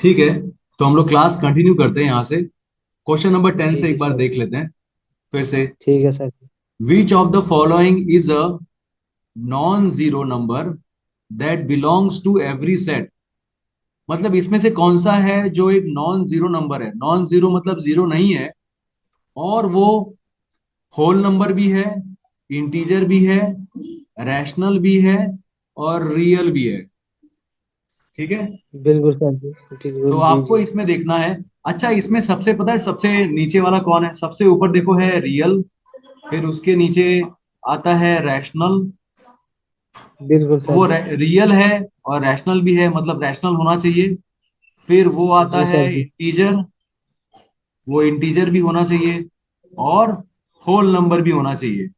ठीक है, तो हम लोग क्लास कंटिन्यू करते हैं यहाँ से। क्वेश्चन नंबर 10 जी से जी एक बार सर। देख लेते हैं फिर से। ठीक है sir. Which of the following is a non zero number that belongs to every set. मतलब इसमें से कौन सा है जो एक नॉन जीरो नंबर है। नॉन जीरो मतलब जीरो नहीं है, और वो होल नंबर भी है, इंटीजर भी है, रैशनल भी है, और रियल भी है। ठीक है, बिल्कुल सर जी। तो बिल्कुल जी आपको जी। इसमें देखना है। अच्छा, इसमें सबसे पता है सबसे नीचे वाला कौन है? सबसे ऊपर देखो है रियल, फिर उसके नीचे आता है रैशनल। बिल्कुल सर वो जी। रियल है और रैशनल भी है, मतलब रैशनल होना चाहिए। फिर वो आता जी है सर जी। इंटीजर, वो इंटीजर भी होना चाहिए, और होल नंबर भी होना चाहिए।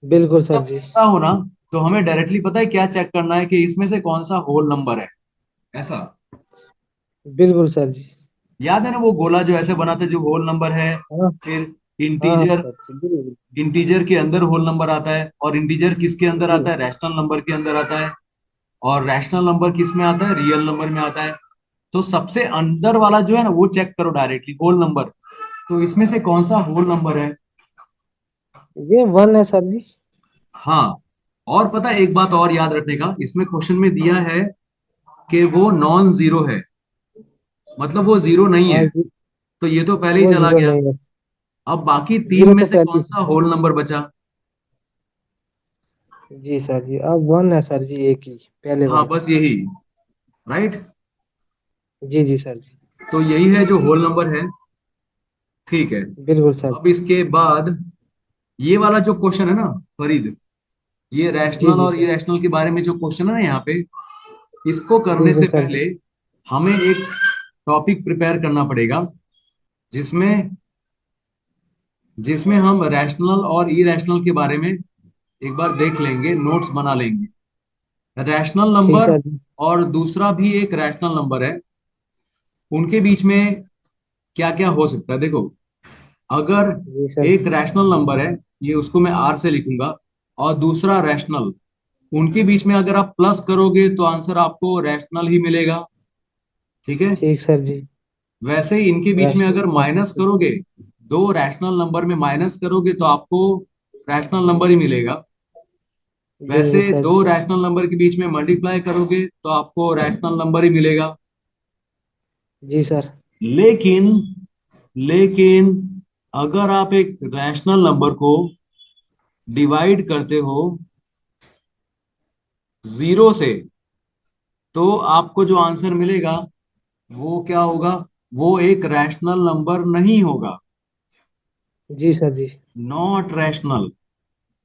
बिल्कुल सर जब जी। ऐसा हो ना, तो हमें डायरेक्टली पता है क्या चेक करना है कि इसमें से कौन सा होल नंबर है। ऐसा बिल्कुल सर जी। याद है ना, वो गोला जो ऐसे बना था जो होल नंबर है। हाँ फिर हाँ इंटीजर, सर जी बिल्कुल। इंटीजर के अंदर होल नंबर आता है, और इंटीजर किसके अंदर जी आता है? रैशनल नंबर के अंदर आता है। और रैशनल नंबर किस में आता है? रियल नंबर में आता है। तो सबसे अंदर वाला जो है ना, वो चेक करो डायरेक्टली, होल नंबर। तो इसमें से कौन सा होल नंबर है? ये वन है सर जी। हाँ, और पता है एक बात और याद रखने का, इसमें क्वेश्चन में दिया है कि वो नॉन जीरो है, मतलब वो जीरो नहीं हाँ है। जी। तो ये तो पहले ही वो चला जीरो गया। नहीं है। अब बाकी तीन जीरो में तो से पहले कौन सा ही। होल नंबर बचा? जी सर जी, अब वन है सर जी, एक ही पहले हाँ, वाला। बस यही। राइट। जी जी सर जी। तो यही है जो होल नंबर है। ठीक है, बिल्कुल सर। अब इसके बाद ये वाला जो क्वेश्चन है ना फरीद, ये जी रैशनल जी और सर। इरेशनल के बारे में जो क्वेश्चन है ना यहाँ पे, इसको करने बिल्कुल से सर जी। पहले हमें एक टॉपिक प्रिपेयर करना पड़ेगा, जिसमें जिसमें हम रैशनल और इरेशनल के बारे में एक बार देख लेंगे, नोट्स बना लेंगे। रैशनल ठीक नंबर सर जी। और दूसरा भी एक रैशनल नंबर है, उनके बीच में क्या क्या हो सकता है देखो। अगर जी सर एक जी। रैशनल नंबर है, ये उसको मैं आर से लिखूंगा, और दूसरा रैशनल, उनके बीच में अगर आप प्लस करोगे तो आंसर आपको रैशनल ही मिलेगा। ठीक है, ठीक सर जी। वैसे ही इनके बीच में रैशनल अगर माइनस रैशनल। करोगे, दो रैशनल नंबर में माइनस करोगे तो आपको रैशनल नंबर ही मिलेगा। वैसे बिल्कुल सर दो जी। रैशनल नंबर के बीच में मल्टीप्लाई करोगे तो आपको रैशनल नंबर ही मिलेगा। जी सर। लेकिन लेकिन अगर आप एक रैशनल नंबर को डिवाइड करते हो जीरो से, तो आपको जो आंसर मिलेगा वो क्या होगा? वो एक रैशनल नंबर नहीं होगा, जी सर जी। Not rational.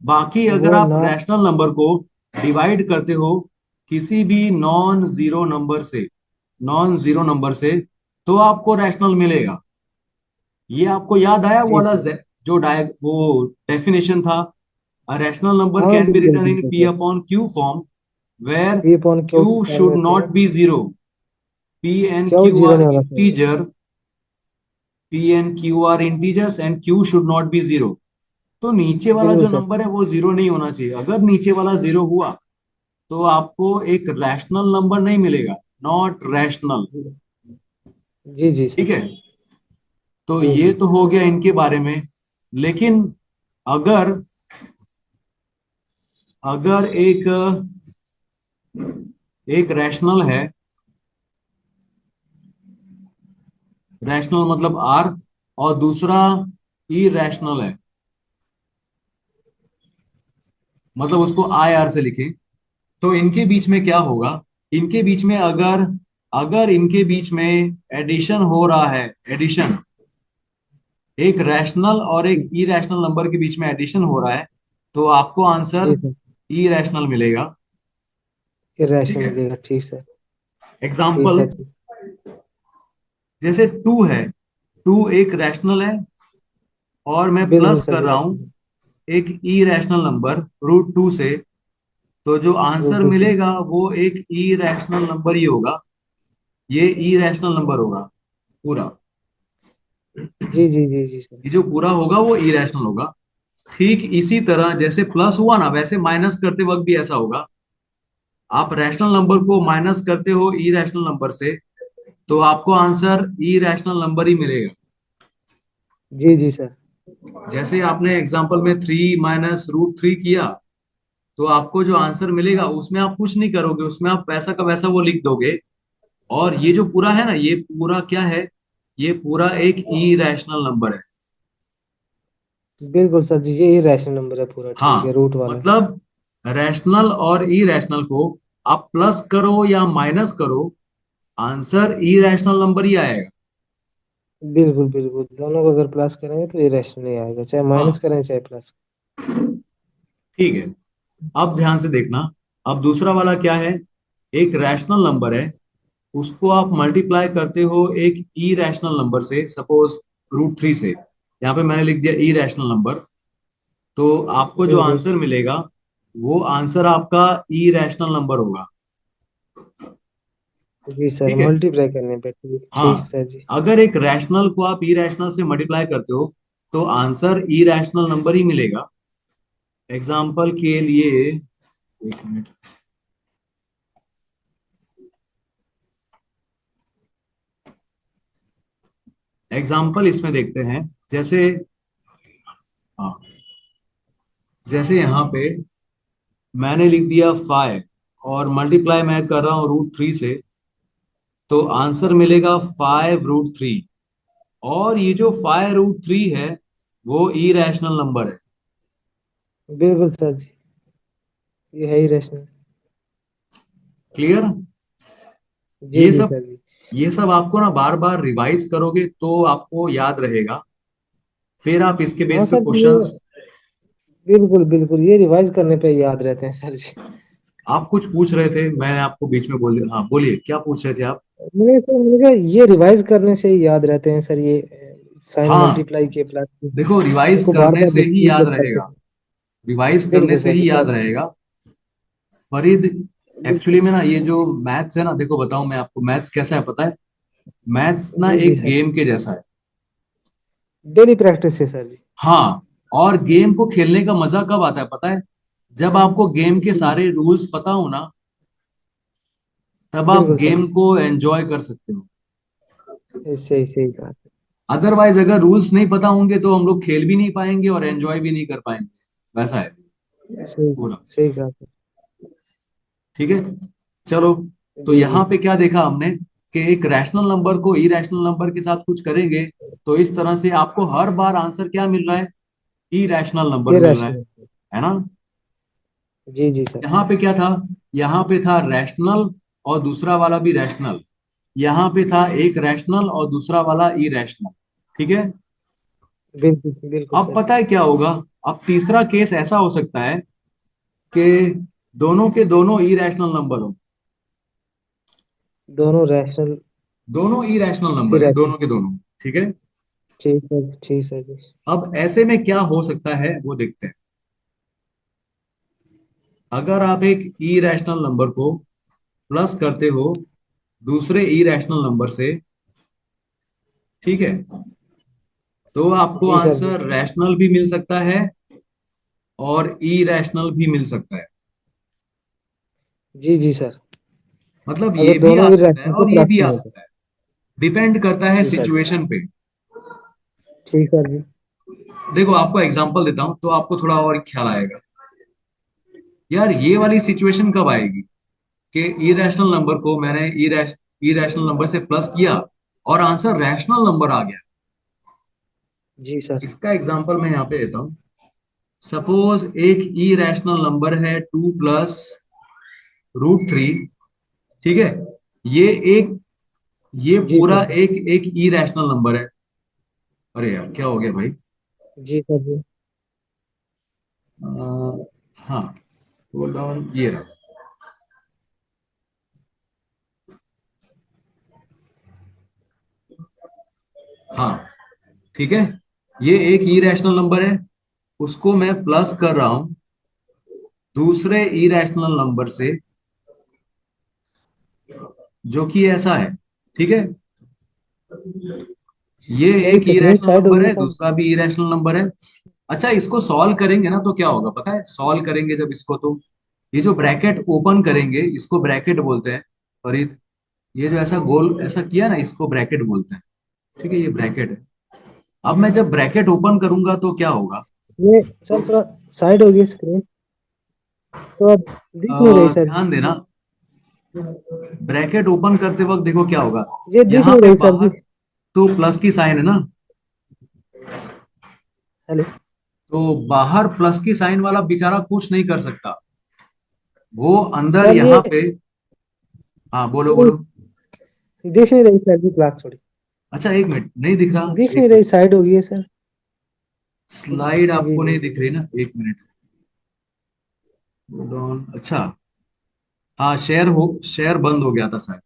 बाकी अगर वो आप नॉट। रैशनल नंबर को डिवाइड करते हो किसी भी नॉन जीरो नंबर से, नॉन जीरो नंबर से, तो आपको रैशनल मिलेगा। ये आपको याद आया वो जी वाला सर। जो वो डेफिनेशन था? A rational number हाँ can be बिल्कुल written in बिल्कुल P sir. upon Q form, where P upon Q Q की should फॉर्मेट है। not be zero. P and क्या वो Q जीरो are नहीं होना चाहिए। integer. P and Q are integers and Q should not be zero. तो नीचे वाला बिल्कुल जो सर। नंबर है वो जीरो नहीं होना चाहिए। अगर नीचे वाला जीरो हुआ तो आपको एक रैशनल नंबर नहीं मिलेगा, नॉट रैशनल। जी जी ठीक सर। है, तो जी ये जी। तो हो गया इनके बारे में। लेकिन अगर अगर एक रैशनल है, रैशनल मतलब आर, और दूसरा इरैशनल है, मतलब उसको आई आर से लिखें, तो इनके बीच में क्या होगा? इनके बीच में अगर अगर इनके बीच में एडिशन हो रहा है, एडिशन, एक रैशनल और एक इरैशनल नंबर के बीच में एडिशन हो रहा है, तो आपको आंसर जी सर। इरैशनल मिलेगा। ठीक इरेशनल है, मिलेगा, ठीक सर। ठीक एग्जाम्पल, सर जी। जैसे टू है, टू एक रैशनल है, और मैं बिल्कुल प्लस सर कर जी रहा हूं रैशनल। एक इरैशनल नंबर रूट टू से, तो जो रूट आंसर टू से। मिलेगा वो एक इरैशनल नंबर ही होगा। ये इरैशनल नंबर होगा पूरा। जी जी जी जी सर। ये जो पूरा होगा वो इरैशनल होगा। ठीक इसी तरह जैसे प्लस हुआ ना, वैसे माइनस करते वक्त भी ऐसा होगा। आप रैशनल नंबर को माइनस करते हो इरेशनल नंबर से, तो आपको आंसर इरेशनल नंबर ही मिलेगा। जी जी सर। जैसे आपने एग्जांपल में 3 - √3 किया, तो आपको जो आंसर मिलेगा उसमें आप कुछ नहीं करोगे, उसमें आप वैसा का वैसा वो लिख दोगे। और ये जो पूरा है ना, ये पूरा क्या है, ये पूरा एक इरेशनल नंबर है। बिल्कुल सर जी, ये रैशनल नंबर है पूरा, ठीक है, हाँ, रूट वाला। मतलब रैशनल और इरेशनल को आप प्लस करो या माइनस करो, आंसर इरेशनल नंबर ही आएगा। बिल्कुल बिल्कुल, दोनों को अगर प्लस करेंगे तो ये रैशनल ही आएगा, चाहे माइनस हाँ, करें चाहे प्लस। ठीक है। अब ध्यान से देखना। अब दूसरा वाला क्या है, एक रैशनल नंबर है, उसको आप मल्टीप्लाई करते हो एक इरेशनल नंबर से, सपोज √3 से। यहाँ पे मैंने लिख दिया इरेशनल नंबर। तो आपको जो बिल्कुल। आंसर मिलेगा, वो आंसर आपका इरेशनल नंबर होगा। जी सर, ठीक है। मल्टीप्लाई करने पे, ठीक ठीक हाँ, सर जी। अगर एक रैशनल को आप इरेशनल से मल्टीप्लाई करते हो, तो आंसर इरेशनल नंबर ही मिलेगा। एग्जाम्पल के लिए, एक मिनट। एग्जाम्पल इसमें देखते हैं। जैसे, हाँ, जैसे यहाँ पे मैंने लिख दिया 5, और मल्टीप्लाई मैं कर रहा हूँ √3 से, तो आंसर मिलेगा 5 √3। और ये जो 5 √3 है, वो इरेशनल नंबर है। बिल्कुल सर जी, ये है ही रैशनल। क्लियर। जी ये जी सब सर जी। ये सब आपको ना बार बार रिवाइज करोगे तो आपको याद रहेगा। फिर आप इसके हाँ बेस पे सर जी, ये क्वेश्चंस। बिल्कुल बिल्कुल, ये रिवाइज करने पे याद रहते हैं सर जी। आप कुछ पूछ रहे थे, मैंने आपको बीच में बोल दिया। हाँ, बोलिए, क्या पूछ रहे थे आप। मुझे ये रिवाइज करने से ही याद रहते हैं सर, ये साइन हाँ, मल्टीप्लाई के प्लस। देखो, रिवाइज इनको बार करने बार से ही याद रिपीट करते रहेगा। हैं। रिवाइज करने बिल्कुल से सर जी, ही याद बार रहेगा। फरीद, एक्चुअली बिल्कुल। में ना ये जो मैथ्स है ना, देखो बताऊं मैं आपको, मैथ्स कैसा है पता है। मैथ्स ना जी जी एक सर, गेम के जैसा है। डेली प्रैक्टिस है सर जी। हाँ, और गेम को खेलने का मजा कब आता है पता है, जब आपको गेम के जी सारे रूल्स पता हो ना, तब आप बिल्कुल सर गेम जी, को एंजॉय कर सकते हो। सही सही कहा। अदरवाइज अगर रूल्स नहीं पता होंगे तो हम लोग खेल भी नहीं पाएंगे और एंजॉय भी नहीं कर पाएंगे। वैसा है सही पूरा। सही कहा सर। ठीक है, चलो। तो जी जी यहाँ पे क्या देखा हमने, कि एक रैशनल नंबर को इरेशनल नंबर के साथ कुछ करेंगे, तो इस तरह से आपको हर बार आंसर क्या मिल रहा है, इरेशनल नंबर ये मिल रहा रैशनल। है ना। जी जी सर। यहाँ पे क्या था, यहाँ पे था रैशनल और दूसरा वाला भी रैशनल। यहाँ पे था एक रैशनल और दूसरा वाला इरेशनल। ठीक है। बिल्कुल बिल्कुल अब सर पता जी। है क्या होगा, अब तीसरा केस ऐसा हो सकता है कि दोनों के दोनों इरेशनल नंबर हो। दोनों रैशनल। दोनों इरेशनल नंबर है, इरेशनल। दोनों के दोनों। ठीक है। ठीक है, ठीक सर जी। अब ऐसे में क्या हो सकता है वो देखते हैं। अगर आप एक इरेशनल नंबर को प्लस करते हो दूसरे इरेशनल नंबर से, ठीक है, तो आपको जी सर जी। आंसर रैशनल भी मिल सकता है और इरेशनल भी मिल सकता है। जी जी सर, मतलब ये अगर भी आ दोनों सकता है इरेशनल को और ये प्लस भी आ करें तो। सकता है। डिपेंड करता है जी सर जी। सिचुएशन पे। ठीक सर जी। देखो, आपको एग्जांपल देता हूं तो आपको थोड़ा और ख्याल आएगा। यार, ये वाली सिचुएशन कब आएगी कि इरेशनल नंबर को मैंने इरेशनल नंबर से प्लस किया और आंसर रैशनल नंबर आ गया। जी सर। इसका एग्जांपल मैं यहाँ पे देता हूँ। सपोज एक इरेशनल नंबर है 2 + √3। ठीक है। ये एक ये जी पूरा सर। एक एक इरेशनल नंबर है। अरे यार, क्या हो गया भाई। जी सर जी। हाँ, होल्ड ऑन, ये रहा। हाँ, ठीक है। ये एक इरेशनल नंबर है, उसको मैं प्लस कर रहा हूं दूसरे इरेशनल नंबर से, जो कि ऐसा है। ठीक है। ये चलिए, एक टेक्निक इरेशनल साइड हो नंबर गया है, सर। दूसरा भी इरेशनल नंबर है। अच्छा, इसको सॉल्व करेंगे ना तो क्या होगा पता है, सॉल्व करेंगे जब इसको, तो ये जो ब्रैकेट ओपन करेंगे इसको ब्रैकेट बोलते हैं फरीद। ये जो ऐसा गोल ऐसा किया ना इसको ब्रैकेट बोलते हैं। ठीक है, ये ब्रैकेट है। अब मैं जब ब्रैकेट ओपन करूंगा तो क्या होगा? ये सर थोड़ा साइड हो गई स्क्रीन, तो अब दिख नहीं रही सर जी। ध्यान देना, ब्रैकेट ओपन करते वक्त देखो क्या होगा। ये दिख यहाँ नहीं पे रही सर बाहर जी। तो प्लस की साइन है ना, हेलो। तो बाहर प्लस की साइन वाला बेचारा कुछ नहीं कर सकता। वो अंदर सर ये यहाँ पे। हाँ, बोलो बोलो। दिख नहीं रही सर जी, क्लास थोड़ी अच्छा, एक मिनट, नहीं दिख रहा, दिख एक नहीं रही, मिनट। साइड हो गई है सर। स्लाइड जी आपको जी नहीं जी। दिख रही ना, एक मिनट। Hold on. अच्छा, हाँ, शेयर बंद हो गया था शायद।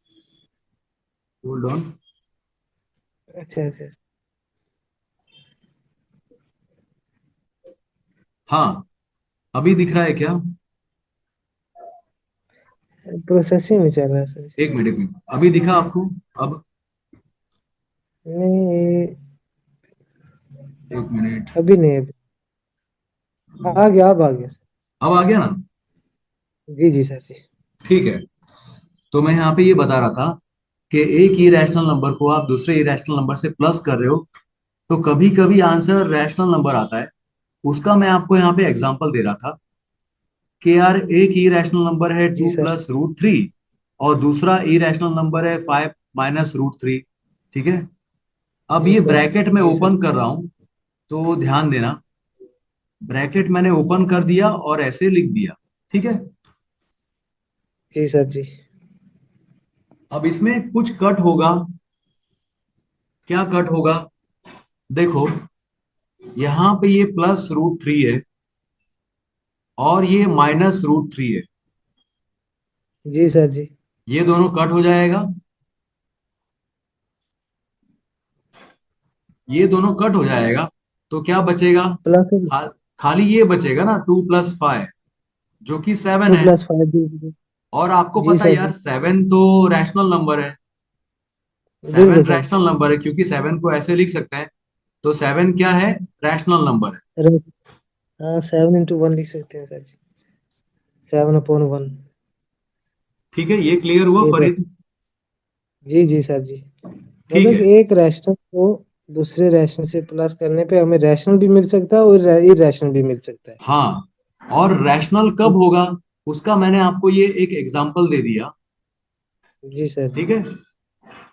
Hold on. अच्छा अच्छा। हाँ, अभी दिख रहा है क्या? प्रोसेसिंग में चल रहा है सर जी। एक मिनट, एक मिनट, अभी दिखा आपको? अब नहीं, एक मिनट। अभी नहीं, अभी आ गया, अब आ गया सर। अब आ गया ना? जी जी सर जी। ठीक है। तो मैं यहाँ पे ये बता रहा था कि एक इरेशनल नंबर को आप दूसरे इरेशनल नंबर से प्लस कर रहे हो तो कभी कभी आंसर रैशनल नंबर आता है। उसका मैं आपको यहाँ पे एग्जांपल दे रहा था कि यार एक इरेशनल नंबर है जी two sir. Plus root three और दूसरा इरेशनल नंबर है फाइव माइनस रूट थ्री। ठीक है। अब जी ये सर। ब्रैकेट में जी सर। ओपन कर रहा हूं, तो ध्यान देना, ब्रैकेट मैंने ओपन कर दिया और ऐसे लिख दिया। ठीक है। जी सर जी। अब इसमें कुछ कट होगा। क्या कट होगा? देखो, यहाँ पे ये प्लस रूट थ्री है और ये माइनस रूट थ्री है। जी सर जी। ये दोनों कट हो जाएगा। ये दोनों कट हो जाएगा तो क्या बचेगा? प्लस खा, खाली ये बचेगा ना, टू प्लस फाइव, जो कि सेवन टू है। Plus five. जी जी। और आपको जी पता है सर यार, जी। सेवन तो रैशनल नंबर है। सेवन बिल्कुल सर जी। रैशनल नंबर है क्योंकि सेवन को ऐसे लिख सकते हैं। तो सेवन क्या है? रैशनल नंबर है। अरे, हाँ, 7 into 1 लिख सकते हैं सर जी। 7/1। ठीक है, ये क्लियर हुआ ये तो, फरीद? जी जी सर जी। ठीक मतलब है। कि एक रैशनल को दूसरे रैशनल से प्लस करने पे हमें रैशनल भी मिल सकता है और इरेशनल भी मिल सकता है। हाँ, और रैशनल कब होगा उसका मैंने आपको ये एक एग्जांपल दे दिया। जी सर जी। ठीक है।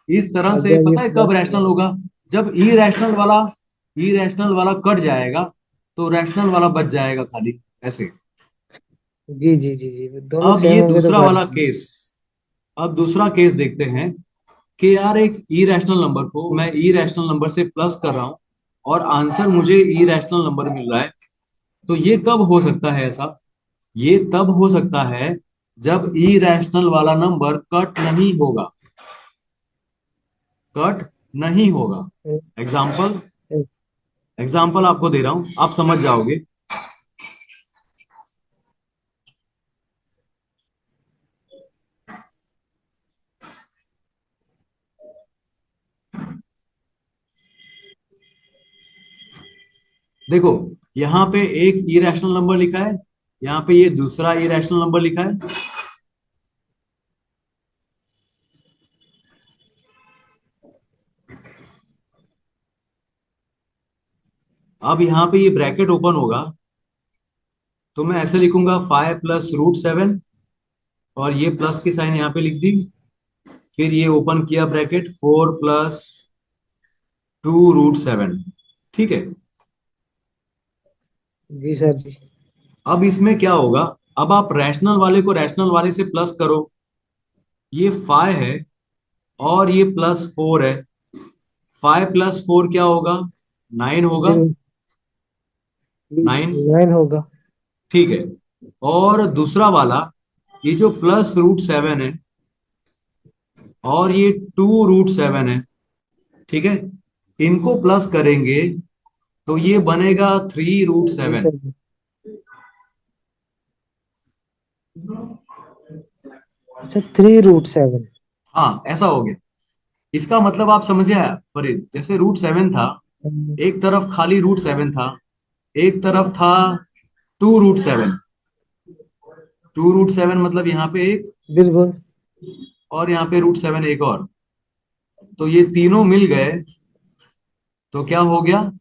इस तरह से अगर ये पता है कब प्लस रैशनल होगा? जब ई रैशनल वाला कट जाएगा तो रैशनल वाला बच जाएगा खाली, ऐसे। जी जी जी जी, दोनों अब सेम ये होंगे तो दूसरा काट वाला देंगे। केस। अब दूसरा केस देखते हैं कि यार एक ई रैशनल नंबर को मैं ई रैशनल नंबर से प्लस कर रहा हूं और आंसर मुझे ई रैशनल नंबर मिल रहा है। तो ये कब हो सकता है ऐसा? ये तब हो सकता है जब ई रैशनल वाला नंबर कट नहीं होगा। कट नहीं होगा। एग्जाम्पल, एग्जाम्पल आपको दे रहा हूं, आप समझ जाओगे। देखो, यहाँ पे एक इरेशनल नंबर लिखा है, यहाँ पे ये दूसरा इरेशनल नंबर लिखा है। अब यहाँ पे ये ब्रैकेट ओपन होगा तो मैं ऐसे लिखूंगा फाइव प्लस रूट सेवन और ये प्लस की साइन यहाँ पे लिख दी। फिर ये ओपन किया bracket, four plus two root seven. ठीक है। जी सर जी। अब इसमें क्या होगा? अब आप रैशनल वाले को रैशनल वाले से प्लस करो। ये फाइव है और ये प्लस फोर है। फाइव प्लस फोर क्या होगा? नाइन होगा। Bill nine. 9 होगा। ठीक है। और दूसरा वाला, ये जो प्लस रूट सेवन है और ये टू रूट सेवन है, ठीक है, इनको प्लस करेंगे तो ये बनेगा थ्री रूट जी सेवन। सर जी। अच्छा, 3√7। हाँ, ऐसा हो गया। इसका मतलब आप समझे फरीद? जैसे रूट सेवन था, एक तरफ खाली रूट सेवन था, एक तरफ था टू रूट सेवन। 2√7 मतलब यहाँ पे एक, बिल्कुल। और यहाँ पे √7 एक और, तो ये तीनों मिल गए तो क्या हो गया,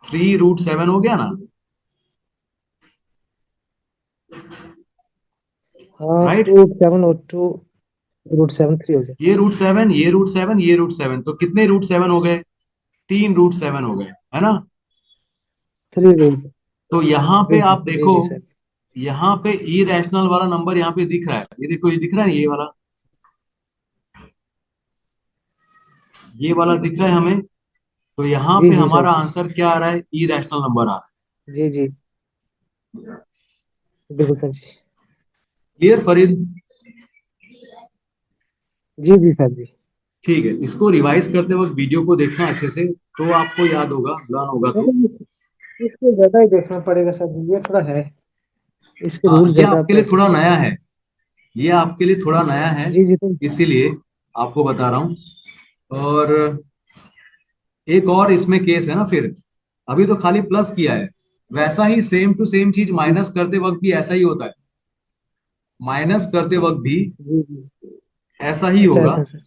3√7 हो गया ना। हाँ, राइट। 2 रूट 7 और 2 रूट 7 3 हो गया। ये √7, ये √7, ये √7, तो कितने √7 हो गए, 3√7 हो गए, है ना। 3 रूट। तो यहाँ पे आप बिल्कुल, जी देखो, जी सर। यहाँ पे इरेशनल वाला नंबर यहाँ पे दिख रहा है, ये देखो, ये दिख रहा है, ये वाला, ये वाला दिख रहा है हमें। तो यहाँ जी पे जी सर हमारा जी। आंसर क्या आ रहा है, इरेशनल नंबर आ रहा जी जी। बिल्कुल सर जी। है। क्लियर फरीद। जी जी सर जी। ठीक है, इसको रिवाइज करते वक्त वीडियो को देखना अच्छे से, तो आपको याद होगा, लर्न होगा तो। मतलब इसको ज्यादा ही देखना पड़ेगा सर जी, ये थोड़ा है, इसके हाँ, रूल ये ज्यादा आपके लिए प्रैक्टिस थोड़ा करना नया पड़ेगा। है, ये आपके लिए थोड़ा नया है, जी जी तो। इसीलिए आपको बता रहा हूँ। और एक और इसमें केस है ना फिर, अभी तो खाली प्लस किया है, वैसा ही सेम टू सेम चीज जी माइनस करते वक्त भी ऐसा ही होता है, माइनस करते वक्त भी जी जी। ऐसा ही अच्छा होगा। अच्छा सर।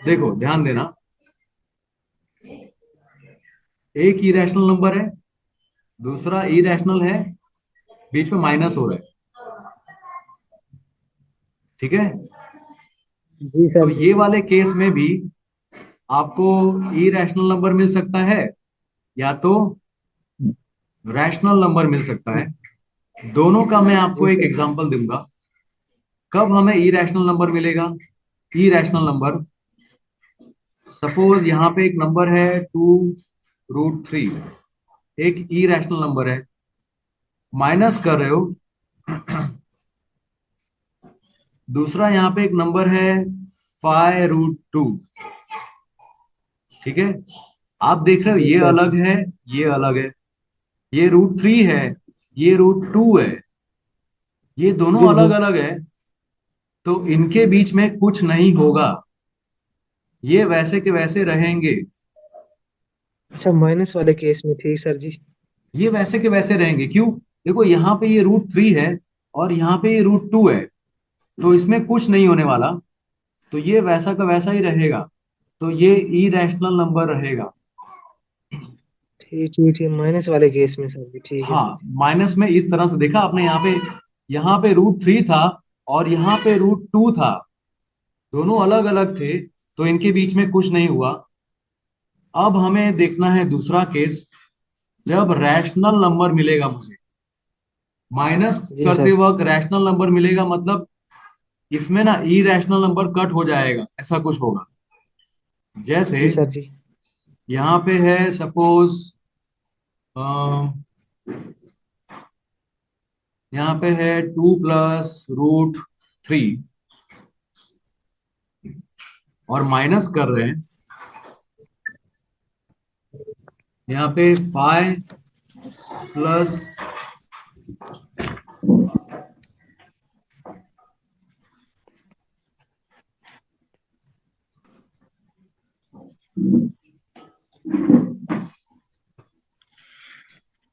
देखो ध्यान देना, एक इरेशनल नंबर है, दूसरा इरेशनल है, बीच में माइनस हो रहा है, ठीक है। जी तो सर जी। ये वाले केस में भी आपको इरेशनल नंबर मिल सकता है, या तो रैशनल नंबर मिल सकता है। दोनों का मैं आपको जी एक सर। एग्जांपल दूंगा, कब हमें इरेशनल नंबर मिलेगा। इरेशनल नंबर, सपोज यहाँ पे एक नंबर है 2√3, एक इरेशनल नंबर है, माइनस कर रहे हो। दूसरा यहाँ पे एक नंबर है 5√2, ठीक है। आप देख रहे हो, जी ये सर अलग जी। है, ये अलग है, ये √3 है, ये √2 है, ये दोनों अलग बिल्कुल। अलग है, तो इनके बीच में कुछ नहीं होगा, ये वैसे के वैसे रहेंगे। अच्छा, माइनस वाले केस में ठीक सर जी। ये वैसे के वैसे रहेंगे, क्यों। देखो यहाँ पे ये √3 है, और यहाँ पे ये √2 है, तो इसमें कुछ नहीं होने वाला, तो ये वैसा का वैसा ही रहेगा, तो ये इरेशनल नंबर रहेगा। ठीक ठीक ठीक, माइनस वाले केस में सर जी, ठीक है हाँ, सर जी। माइनस में इस तरह से देखा आपने, यहाँ पे √3 था, और यहाँ पे √2 था, दोनों अलग अलग थे, तो इनके बीच में कुछ नहीं हुआ। अब हमें देखना है दूसरा केस, जब रैशनल नंबर मिलेगा मुझे, माइनस जी करते सर। वक्त रैशनल नंबर मिलेगा, मतलब इसमें ना इरेशनल नंबर कट हो जाएगा, ऐसा कुछ होगा। जैसे जी सर जी। यहाँ पे है सपोज, यहाँ पे है 2+√3, और माइनस कर रहे हैं, यहाँ पे 5 प्लस,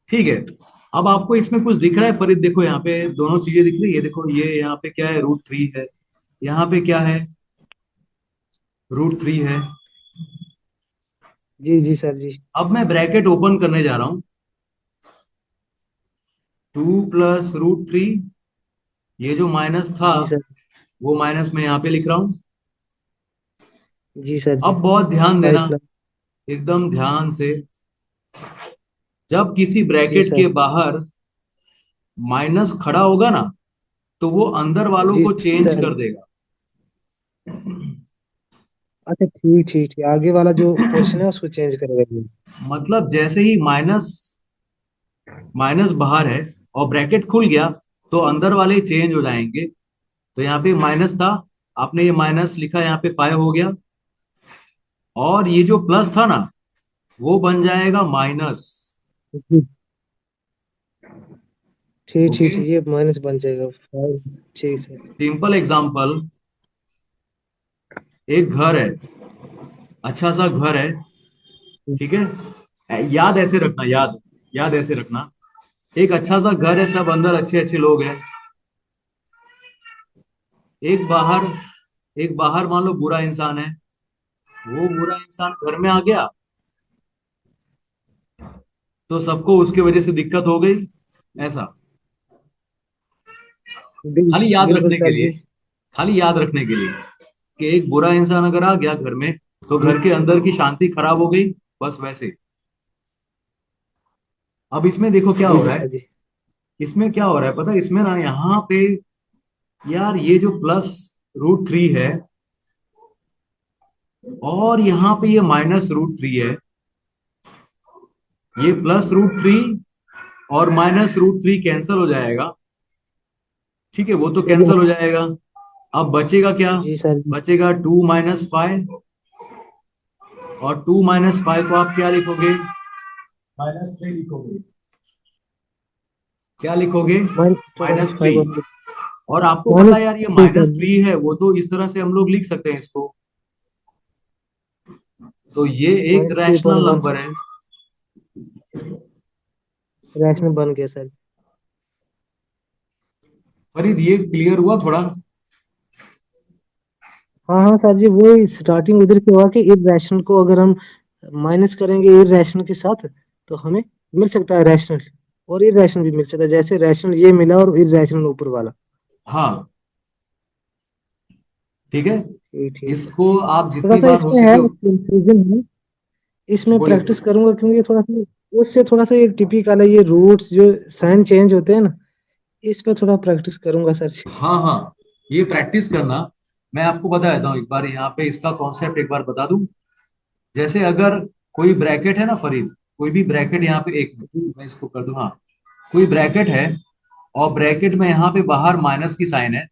ठीक है। अब आपको इसमें कुछ दिख रहा है फरीद, देखो यहाँ पे दोनों चीजें दिख रही है, देखो ये यहाँ पे क्या है, √3 है, यहाँ पे क्या है, √3 है। जी जी सर जी। अब मैं ब्रैकेट ओपन करने जा रहा हूँ, 2+√3, ये जो माइनस था, जी सर। वो माइनस में यहाँ पे लिख रहा हूँ। जी सर जी। अब बहुत ध्यान फाइव देना, प्लस। एकदम ध्यान से, जब किसी जी ब्रैकेट के सर। बाहर माइनस खड़ा होगा ना, तो वो अंदर वालों जी को चेंज सर। कर देगा। अच्छा ठीक ठीक ठीक, आगे वाला जो पोर्शन है उसको चेंज करेगा ये। मतलब जैसे ही माइनस माइनस बाहर है और ब्रैकेट खुल गया, तो अंदर वाले चेंज हो जाएंगे। तो यहाँ पे माइनस था, आपने ये माइनस लिखा, यहाँ पे 5 हो गया, और ये जो प्लस था ना, वो बन जाएगा माइनस। जी। ठीक ओके, ठीक ठीक, ये माइनस बन जाएगा 5। ठीक सर। सिंपल एग्जांपल, एक घर है, अच्छा सा घर है, ठीक है, याद ऐसे रखना, याद याद ऐसे रखना, एक अच्छा सा घर है, सब अंदर अच्छे अच्छे लोग हैं, एक बाहर एक बाहर मान लो बुरा इंसान है, वो बुरा इंसान घर में आ गया तो सबको उसके वजह से दिक्कत हो गई, ऐसा। खाली याद बिल्कुल रखने के सर लिए, जी। खाली याद रखने के लिए कि एक बुरा इंसान अगर आ गया घर में तो जी घर के अंदर की शांति खराब हो गई, बस वैसे। अब इसमें देखो क्या जी हो जी रहा है, सर जी। इसमें क्या हो रहा है पता है, इसमें ना यहाँ पे यार ये जो +√3 है और यहाँ पे ये -√3 है, ये +√3 और -√3 कैंसिल हो जाएगा, ठीक है, वो तो लेकिन कैंसिल हो जाएगा। अब बचेगा क्या? जी सर जी। बचेगा 2 - 5, और 2 - 5 को आप क्या लिखोगे? -3 लिखोगे। क्या लिखोगे? To minus -3। फाइव और आपको पता है यार ये -2 सर जी। -3 है, वो तो इस तरह से हम लोग लिख सकते हैं इसको। तो ये एक रैशनल -3/1 नंबर है। रैशनल बन गया सर। फरीद ये क्लियर हुआ थोड़ा? हाँ हाँ सर जी, वो स्टार्टिंग उधर से हुआ कि इरेशनल को अगर हम माइनस करेंगे इरेशनल के साथ तो हमें मिल सकता है रैशनल, और इरेशनल भी मिल सकता है, जैसे रैशनल ये मिला और इरेशनल ऊपर वाला। हाँ, ठीक है। ठीक ठीक है। इसको आप थोड़ा जितनी सा बार हो इसमें है सके। कंफ्यूजन है, इसमें बोले प्रैक्टिस बोले। करूंगा क्योंकि थोड़ा सा उससे थोड़ा सा ये टिपिकल है, ये रूट्स जो साइन चेंज होते हैं ना, इस पे थोड़ा प्रैक्टिस करूंगा सर जी। हाँ हाँ, ये प्रैक्टिस करना। मैं आपको बता देता हूँ एक बार, यहाँ पे इसका कॉन्सेप्ट एक बार बता दूं। जैसे अगर कोई ब्रैकेट है ना फरीद, कोई भी ब्रैकेट यहाँ पे, एक मिनट मैं इसको कर दूं, हाँ। कोई ब्रैकेट है और ब्रैकेट में यहाँ पे बाहर माइनस की साइन है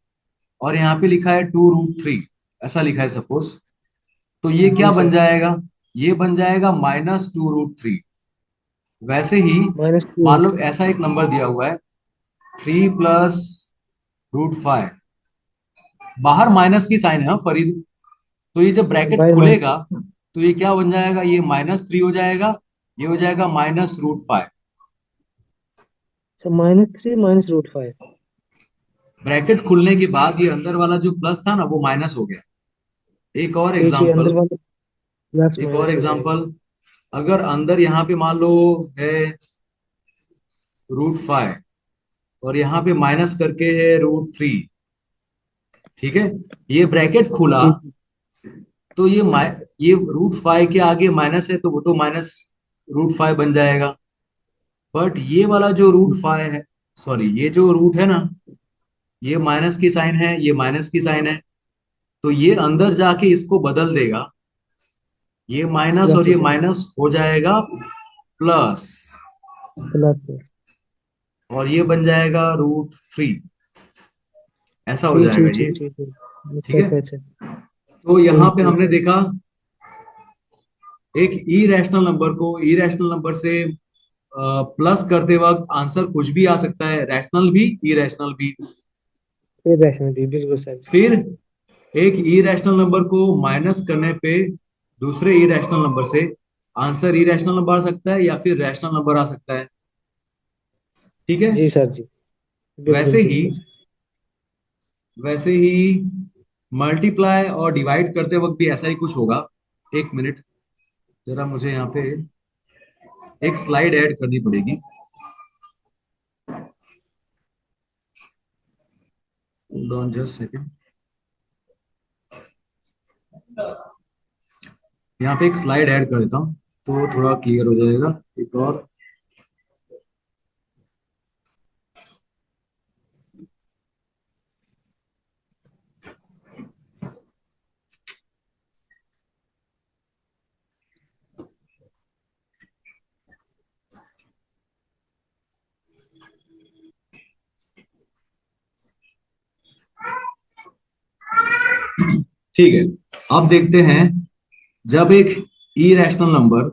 और यहाँ पे लिखा है 2√3, ऐसा लिखा है सपोज। तो ये क्या जी बन सर। जाएगा? ये बन जाएगा -2√3। वैसे ही -2। मान लो ऐसा एक नंबर दिया हुआ है, 3 + √5, बाहर माइनस की साइन है, हाँ फरीद। तो ये जब ब्रैकेट बाय माइनस। खुलेगा तो ये क्या बन जाएगा? ये -3 हो जाएगा, ये हो जाएगा -√5। अच्छा, -3 - √5। ब्रैकेट खुलने के बाद ये अंदर वाला जो प्लस था ना वो माइनस हो गया। एक और ठीक ठीक, अंदर एग्जांपल, वाला प्लस एक और माइनस हो जाएगा। एग्जांपल। अगर अंदर यहाँ पे मान लो है √5 और यहाँ पे माइनस करके है √3, ठीक है। ये ब्रैकेट खुला जी तो ये √5 के आगे माइनस है तो वो तो -√5 बन जाएगा। बट ये वाला जो √5 है, सॉरी ये जो रूट है ना, ये माइनस की साइन है, ये माइनस की साइन है, तो ये अंदर जाके इसको बदल देगा। ये माइनस प्लस और हो ये जाएगा। माइनस हो जाएगा प्लस, प्लस। और ये बन जाएगा √3, ऐसा हो ठीक जाएगा ठीक ये। ठीक ठीक ठीक। अच्छा ठीक है। अच्छा अच्छा। तो यहाँ ठीक पे ठीक हमने सर। देखा एक इरेशनल नंबर को इरेशनल नंबर से प्लस करते वक्त आंसर कुछ भी आ सकता है, रैशनल भी इरेशनल भी। फिर रैशनल भी बिल्कुल सर। फिर एक इरेशनल नंबर को माइनस करने पे दूसरे इरेशनल नंबर से आंसर इरेशनल नंबर आ सकता है या फिर रैशनल नंबर आ सकता है, ठीक है। जी सर जी। बिल्कुल वैसे ही बिल्कुल सर। वैसे ही मल्टीप्लाई और डिवाइड करते वक्त भी ऐसा ही कुछ होगा। एक मिनट, जरा मुझे यहाँ पे एक स्लाइड ऐड करनी पड़ेगी। Hold on just second. यहाँ पे एक स्लाइड ऐड कर देता हूँ तो थोड़ा क्लियर हो जाएगा। एक और, ठीक है। अब देखते हैं, जब एक इरेशनल नंबर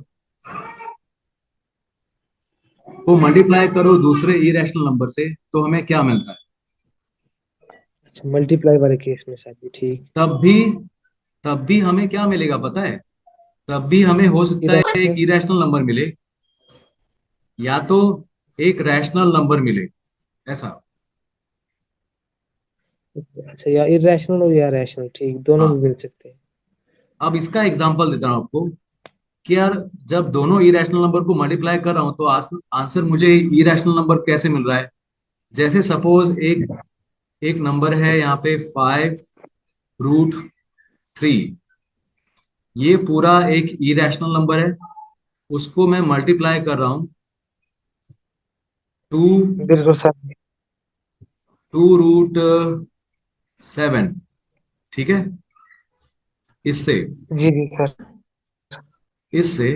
को मल्टीप्लाई करो दूसरे इरेशनल नंबर से तो हमें क्या मिलता है? अच्छा, मल्टीप्लाई वाले केस में सर जी, ठीक। तब भी तब भी हमें क्या मिलेगा पता है? तब भी हमें हो सकता है एक इरेशनल। इरेशनल नंबर मिले या तो एक रैशनल नंबर मिले, ऐसा। अच्छा, या इरेशनल हो या रैशनल, ठीक, दोनों भी हाँ, मिल सकते हैं। अब इसका एग्जांपल देता हूँ आपको कि यार जब दोनों इरेशनल नंबर को मल्टीप्लाई कर रहा हूँ तो आंसर मुझे इरेशनल नंबर कैसे मिल रहा है। जैसे सपोज एक एक नंबर है यहाँ पे 5√3। ये पूरा एक इरेशनल नंबर है, उसको मैं मल्टीप्लाई कर रहा हूँ टू बिल्कुल सर। 2√7। ठीक है, इससे जी, जी सर। इससे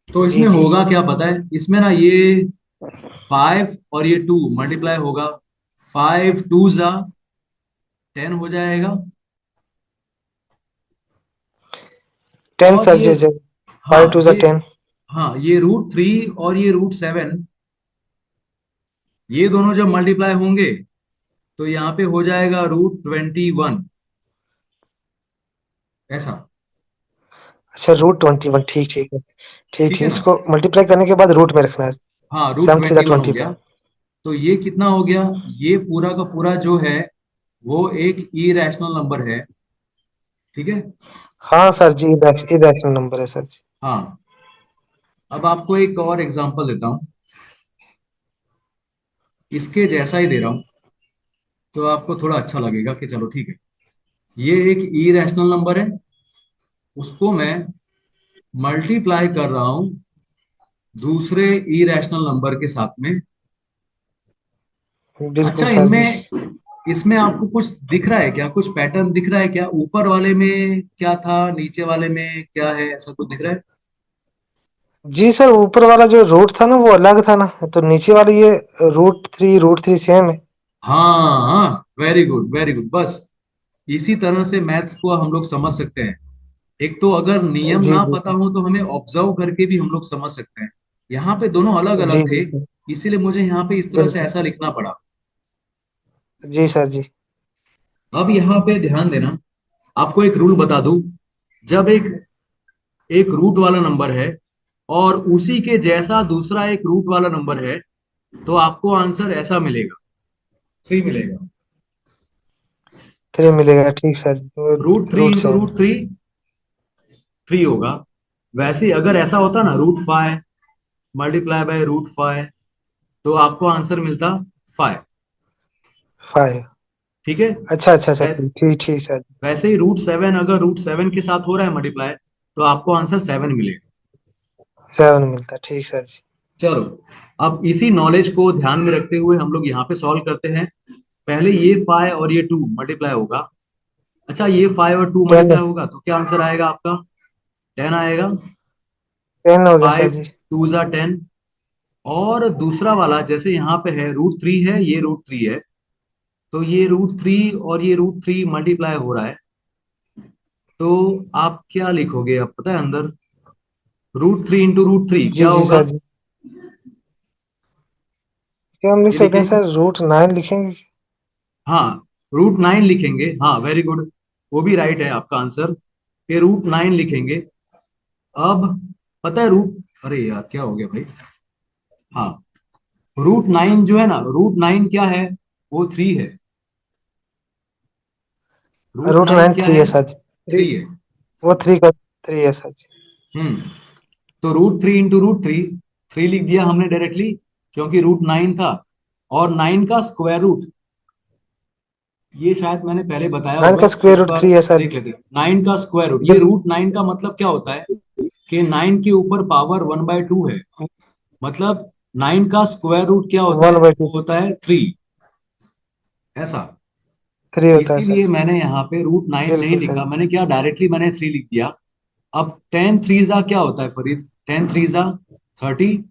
तो जी, इसमें जी। होगा क्या पता है, इसमें ना ये 5 और ये 2 मल्टीप्लाई होगा। 5 2 10 हो जाएगा। 10 और सर ये, जी हो जाएगा। 5 हाँ 2 जा ये, 10। हाँ ये √3 और ये √7, ये दोनों जब मल्टीप्लाई होंगे तो यहाँ पे हो जाएगा √21। ऐसा। अच्छा, √21, ठीक, ठीक है। ठीक, ठीक ठीक, है ना। इसको मल्टीप्लाई करने के बाद रूट में रखना है। हाँ, रूट 7 सीधा 21 हो गया। 25। तो ये कितना हो गया, ये पूरा का पूरा जो है वो एक इरेशनल नंबर है। ठीक है। हाँ सर जी, इरेशनल नंबर है सर जी। हाँ, अब आपको एक और एग्जांपल देता हूँ, इसके जैसा ही दे रहा हूँ तो आपको थोड़ा अच्छा लगेगा कि चलो ठीक है। ये एक इरेशनल नंबर है, उसको मैं मल्टीप्लाई कर रहा हूँ दूसरे इरेशनल नंबर के साथ में। बिल्कुल अच्छा, सर जी। इनमें इसमें आपको कुछ दिख रहा है क्या, कुछ पैटर्न दिख रहा है क्या, ऊपर वाले में क्या था, नीचे वाले में क्या है, ऐसा कुछ दिख रहा है। जी सर, ऊपर वाला जो रूट था ना वो अलग था ना, तो नीचे वाली ये √3 सेम है। हाँ हाँ, वेरी गुड वेरी गुड, बस इसी तरह से मैथ्स को हम लोग समझ सकते हैं। एक तो अगर नियम जी, ना जी पता सर। हो तो हमें ऑब्जर्व करके भी हम लोग समझ सकते हैं। यहाँ पे दोनों अलग जी, अलग थे, जी सर। इसीलिए मुझे यहाँ पे इस तरह से बिल्कुल। ऐसा लिखना पड़ा। जी सर जी। अब यहाँ पे ध्यान देना, आपको एक रूल बता दूं। जब एक एक रूट वाला नंबर है और उसी के जैसा दूसरा एक रूट वाला नंबर है तो आपको आंसर ऐसा मिलेगा, 3 मिलेगा। 3 मिलेगा, ठीक सर जी। √3 रूट इंटू सेम। √3 3 होगा। वैसे ही अगर ऐसा होता ना √5 मल्टीप्लाई बाय √5 तो आपको आंसर मिलता 5। 5। ठीक है। अच्छा, अच्छा, अच्छा, वैस- ठीक, ठीक, ठीक सर। वैसे ही √7 अगर √7 के साथ हो रहा है मल्टीप्लाई तो आपको आंसर 7 मिलेगा। 7 मिलता, ठीक सर जी। चलो, अब इसी नॉलेज को ध्यान में रखते हुए हम लोग यहाँ पे सॉल्व करते हैं। पहले ये 5 और ये 2 मल्टीप्लाई होगा। अच्छा, ये 5 और 2 10। मल्टीप्लाई होगा तो क्या आंसर आएगा आपका, 10 आएगा। 10 हो गया सर 5 जी। 2 10। और दूसरा वाला जैसे यहाँ पे है √3 है, ये √3 है, तो ये √3 और ये √3 मल्टीप्लाई हो रहा है। तो आप क्या लिखोगे, आप पता है अंदर, √3 इंटू √3 जी, क्या जी होगा। सर जी। क्या हम लिख ये सकते हैं लिखेंगे, सर, √9 लिखेंगे? हाँ √9 लिखेंगे, हाँ वेरी गुड, वो भी राइट है आपका आंसर। ये √9 लिखेंगे। अब पता है रूट, अरे यार क्या हो गया भाई, हाँ √9 जो है ना, √9 क्या है, वो 3 है। रूट रूट नाइन नाइन क्या थ्री है, है सर जी। 3 है। वो 3 का 3 है सर जी। हम्म, तो √3 इंटू √3, 3 लिख दिया हमने डायरेक्टली, क्योंकि √9 था। और 9 का स्क्वायर रूट, ये शायद मैंने पहले बताया 9 होगा, का स्क्वायर एक रूट बार 3 है सर देख जी। लेते हैं। 9 का स्क्वायर रूट, ये √9 का मतलब क्या होता है कि 9 के ऊपर पावर 1/2 है। मतलब 9 का स्क्वायर रूट क्या होता है, 1/2। वो होता है 3। ऐसा। 3 होता है सर इसीलिए जी। मैंने यहाँ पे √9 नहीं बिल्कुल सर लिखा, जी। मैंने क्या डायरेक्टली मैंने 3 लिख दिया। अब 10 3 क्या होता है फरीद, 10 3 30,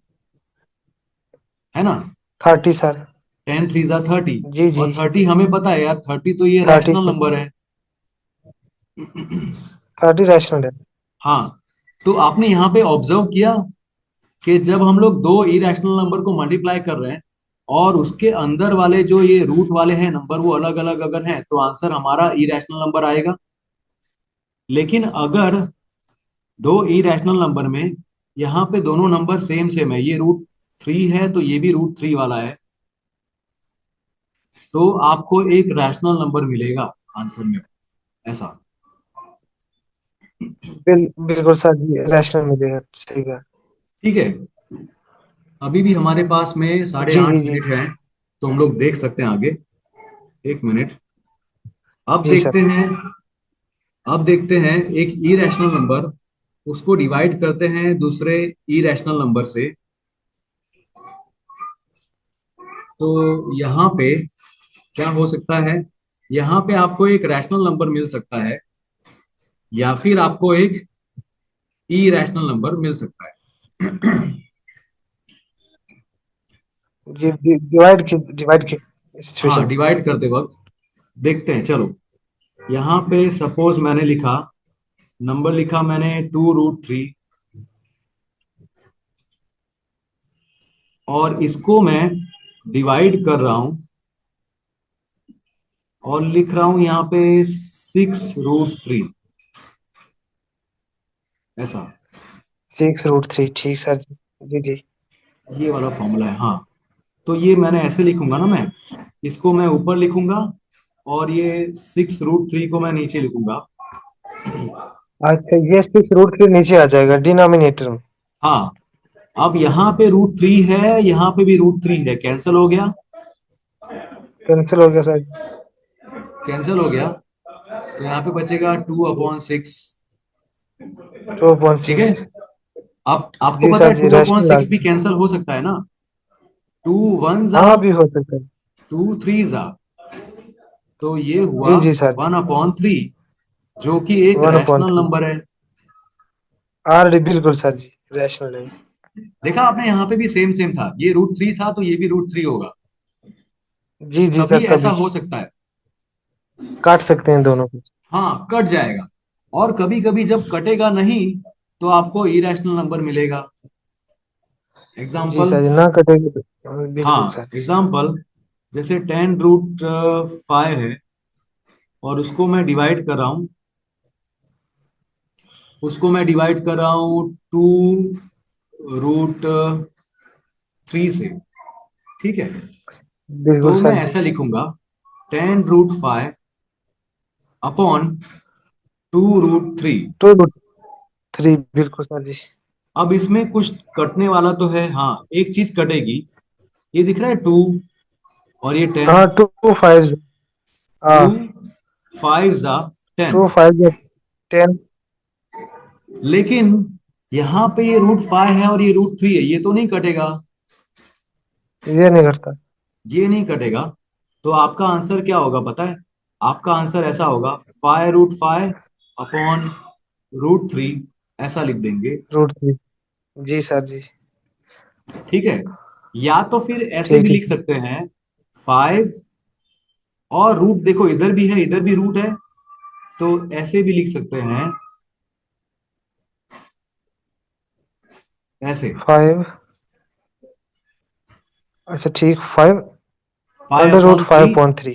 है ना। 30 सर। 10 3 30। जी, जी। और 30 हमें पता है यार, 30 तो ये 30 रैशनल सर। नंबर है। 30 रैशनल है। हाँ, तो आपने यहाँ पे ऑब्जर्व किया कि जब हम लोग दो इरेशनल नंबर को मल्टीप्लाई कर रहे हैं और उसके अंदर वाले जो ये रूट वाले हैं नंबर वो अलग अलग अगर हैं तो आंसर हमारा इरेशनल नंबर आएगा। लेकिन अगर दो इरेशनल नंबर में यहाँ पे दोनों नंबर सेम सेम है, ये √3 है तो ये भी √3 वाला है, तो आपको एक रैशनल नंबर मिलेगा आंसर में, ऐसा। बिल्कुल सर जी, रैशनल मिलेगा, सही कहा। ठीक है, अभी भी हमारे पास में साढ़े जी आठ जी जी मिनट जी है, तो हम लोग देख सकते हैं आगे। एक मिनट। अब जी सर। देखते हैं, अब देखते हैं एक इरेशनल नंबर, उसको डिवाइड करते हैं दूसरे इरेशनल नंबर से। तो यहाँ पे क्या हो सकता है, यहाँ पे आपको एक रैशनल नंबर मिल सकता है, या फिर आपको एक इरेशनल नंबर मिल सकता है। जी डिवाइड की हाँ, सिचुएशन। डिवाइड करते वक्त देखते हैं, चलो। यहाँ पे सपोज मैंने लिखा, नंबर लिखा मैंने 2√3, और इसको मैं डिवाइड कर रहा हूं, और लिख रहा हूं यहाँ पे 6√3, ऐसा। 6√3, ठीक सर जी। जी जी। ये वाला फॉर्मूला है, हाँ। तो ये मैंने ऐसे लिखूंगा ना, मैं इसको मैं ऊपर लिखूंगा, और ये 6√3 को मैं नीचे लिखूंगा। अच्छा, ये 6√3 नीचे आ जाएगा डिनोमिनेटर में। हाँ, अब यहाँ पे √3 है, यहाँ पे भी √3 है, कैंसिल हो गया। कैंसिल हो गया सर। कैंसिल हो गया, तो यहाँ पे बचेगा 2/6। ठीक है। 2.6। अब आपको जी पता सर है जी, टू अपॉन रैशनल आ सिक्स भी गया। कैंसिल हो सकता है ना। टू वन जा, हाँ, भी हो सकता है। 2 3 जा, तो ये हुआ जी जी सर जी। 1/3, जो कि एक रैशनल 1.3। नंबर है। बिल्कुल सर जी, रैशनल है। देखा आपने, यहाँ पे भी सेम सेम था, ये √3 था तो ये भी √3 होगा। जी जी कभी सर, ऐसा तभी हो सकता है। काट सकते हैं दोनों को। हाँ, कट जाएगा। और कभी कभी जब कटेगा नहीं, तो आपको इरेशनल नंबर मिलेगा। जी एग्जाम्पल। सर जी, ना कटेगी तो बिल्कुल हाँ, सर जी। एग्जाम्पल, जैसे 10√5 है, और उसको मैं डिवाइड कर रहा हूँ, उसको मैं डिवाइड कर रहा हूँ 2√3 से। ठीक है, बिल्कुल तो मैं सर जी। ऐसा लिखूंगा, 10√5 अपॉन 2√3। 2√3, बिल्कुल सर जी। अब इसमें कुछ कटने वाला तो है, हाँ, एक चीज कटेगी। ये दिख रहा है 2, और ये 10। हाँ, 2 5। टू हाँ, फाइव जा 10। 2 5 10। लेकिन यहाँ पे ये √5 है और ये √3 है, ये तो नहीं कटेगा। ये नहीं घटता। ये नहीं कटेगा। तो आपका आंसर क्या होगा पता है? आपका आंसर ऐसा होगा, 5√5 अपॉन √3, ऐसा लिख देंगे। √3। जी सर जी। ठीक है, या तो फिर ऐसे भी ठीक है। लिख सकते हैं, 5, और रूट देखो इधर भी है, इधर भी रूट है, तो ऐसे भी लिख सकते हैं, ऐसे। 5। अच्छा ठीक, 5 five under root upon three 5.3।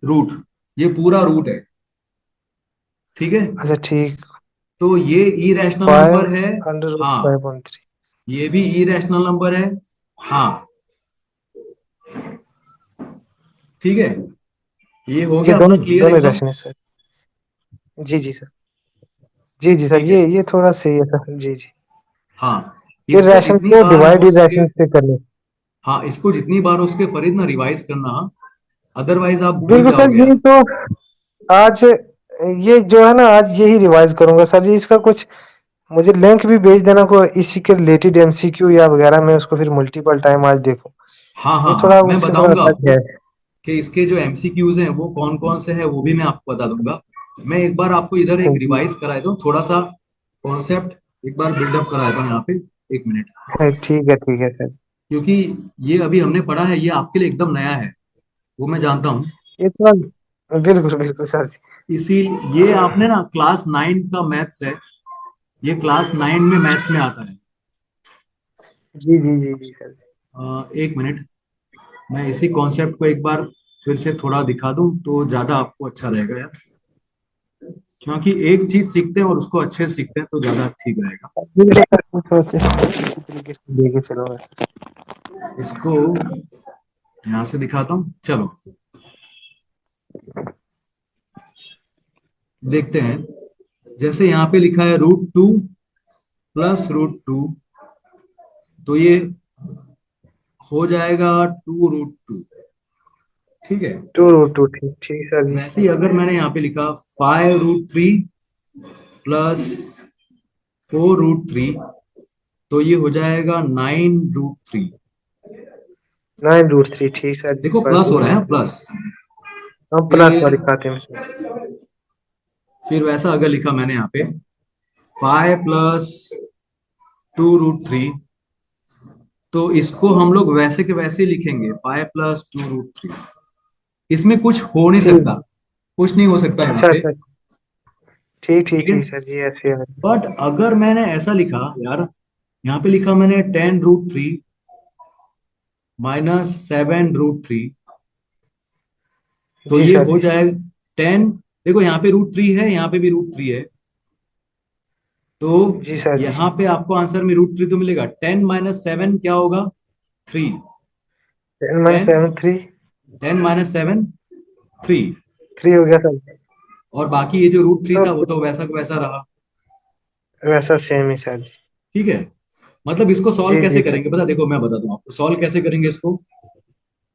Root, ये पूरा रूट है। ठीक है, अच्छा ठीक। तो ये इरेशनल 5 नंबर है। अंडर रूट हाँ, 5.3। ये भी इरेशनल नंबर है। हाँ, ठीक है, ये हो ये गया अपना दोनों क्लियर दोनों एकदम। Rational sir. जी जी सर। जी जी सर, ठीक है, ये थोड़ा सही है सर। जी जी। हाँ, ये इसको रैशन जितनी को बार डिवाइड हो ही सके, रैशन से कर ले। हाँ, इसको जितनी बार हो सके फरीद ना रिवाइज करना, अदरवाइज आप भूल बिल्कुल सर जाओगे जी। यार। तो आज ये जो है ना, आज यही रिवाइज करूंगा सर जी। इसका कुछ मुझे लिंक भी भेज देना, को इसी के रिलेटेड एमसीक्यू या वगैरह, मैं उसको फिर मल्टीपल टाइम आज देखूं। हाँ ये हाँ हाँ, थोड़ा मैं उससे थोड़ा बताऊंगा अलग आपको है। कि इसके जो एमसीक्यूज हैं वो कौन कौन से हैं, वो भी मैं आपको बता दूंगा। मैं एक बार आपको इधर एक जी। रिवाइज करा दूं, थोड़ा सा कॉन्सेप्ट एक बार बिल्डअप करा दूं यहाँ पे। एक मिनट। ठीक है सर। क्योंकि ये अभी हमने पढ़ा है, ये आपके लिए एकदम नया है, वो मैं जानता हूँ। ये थोड़ा बिल्कुल बिल्कुल सर जी। इसी, ये आपने ना क्लास 9 का मैथ्स है, ये क्लास 9 में मैथ्स में आता है। जी जी जी जी सर जी। एक मिनट, मैं इसी कॉन्सेप्ट को एक बार फिर से थोड़ा दिखा दूं तो ज्यादा आपको अच्छा रहेगा यार। क्योंकि एक चीज सीखते हैं और उसको अच्छे से सीखते हैं तो ज्यादा ठीक रहेगा। बिल्कुल सर, थोड़ा सा इसी तरीके से लेके चलो बस। इसको यहाँ से दिखाता हूँ, चलो। देखते हैं। जैसे यहाँ पे लिखा है √2 प्लस √2, तो ये हो जाएगा 2√2। ठीक है। 2√2, ठीक ठीक सर जी। वैसे ही अगर मैंने यहाँ पे लिखा 5√3 प्लस 4√3, तो ये हो जाएगा 9√3। 9√3, ठीक सर जी, देखो पढ़ प्लस हो लिया रहा है, मैंने। प्लस। हाँ, प्लस फिर वाली खाते में सर। फिर वैसा अगर लिखा मैंने यहाँ पे 5 + 2√3, तो इसको हम लोग वैसे के वैसे ही लिखेंगे, 5 + 2√3। इसमें कुछ हो नहीं ठीक। सकता, कुछ नहीं हो सकता यहाँ अच्छा पे। अच्छा। ठीक ठीक ठीक है। ठीक सर जी, ऐसे है। बट अगर मैंने ऐसा लिखा यार, यहाँ पे लिखा मैंने 10√3 -7√3, तो जी ये सर हो जी। जाए 10। देखो यहाँ पे √3 है, यहाँ पे भी √3 है, तो जी सर जी। यहाँ पे आपको आंसर में √3 तो मिलेगा। 10 - 7 क्या होगा? 3। 10 10 - 7 3। 10 - 7 3। 3 हो गया सर। और बाकी ये जो √3 तो था वो तो वैसा का वैसा रहा। वैसा सेम ही सर जी। ठीक है। मतलब इसको सॉल्व जी जी कैसे सर। करेंगे पता, देखो मैं बताता हूँ आपको सॉल्व कैसे करेंगे इसको।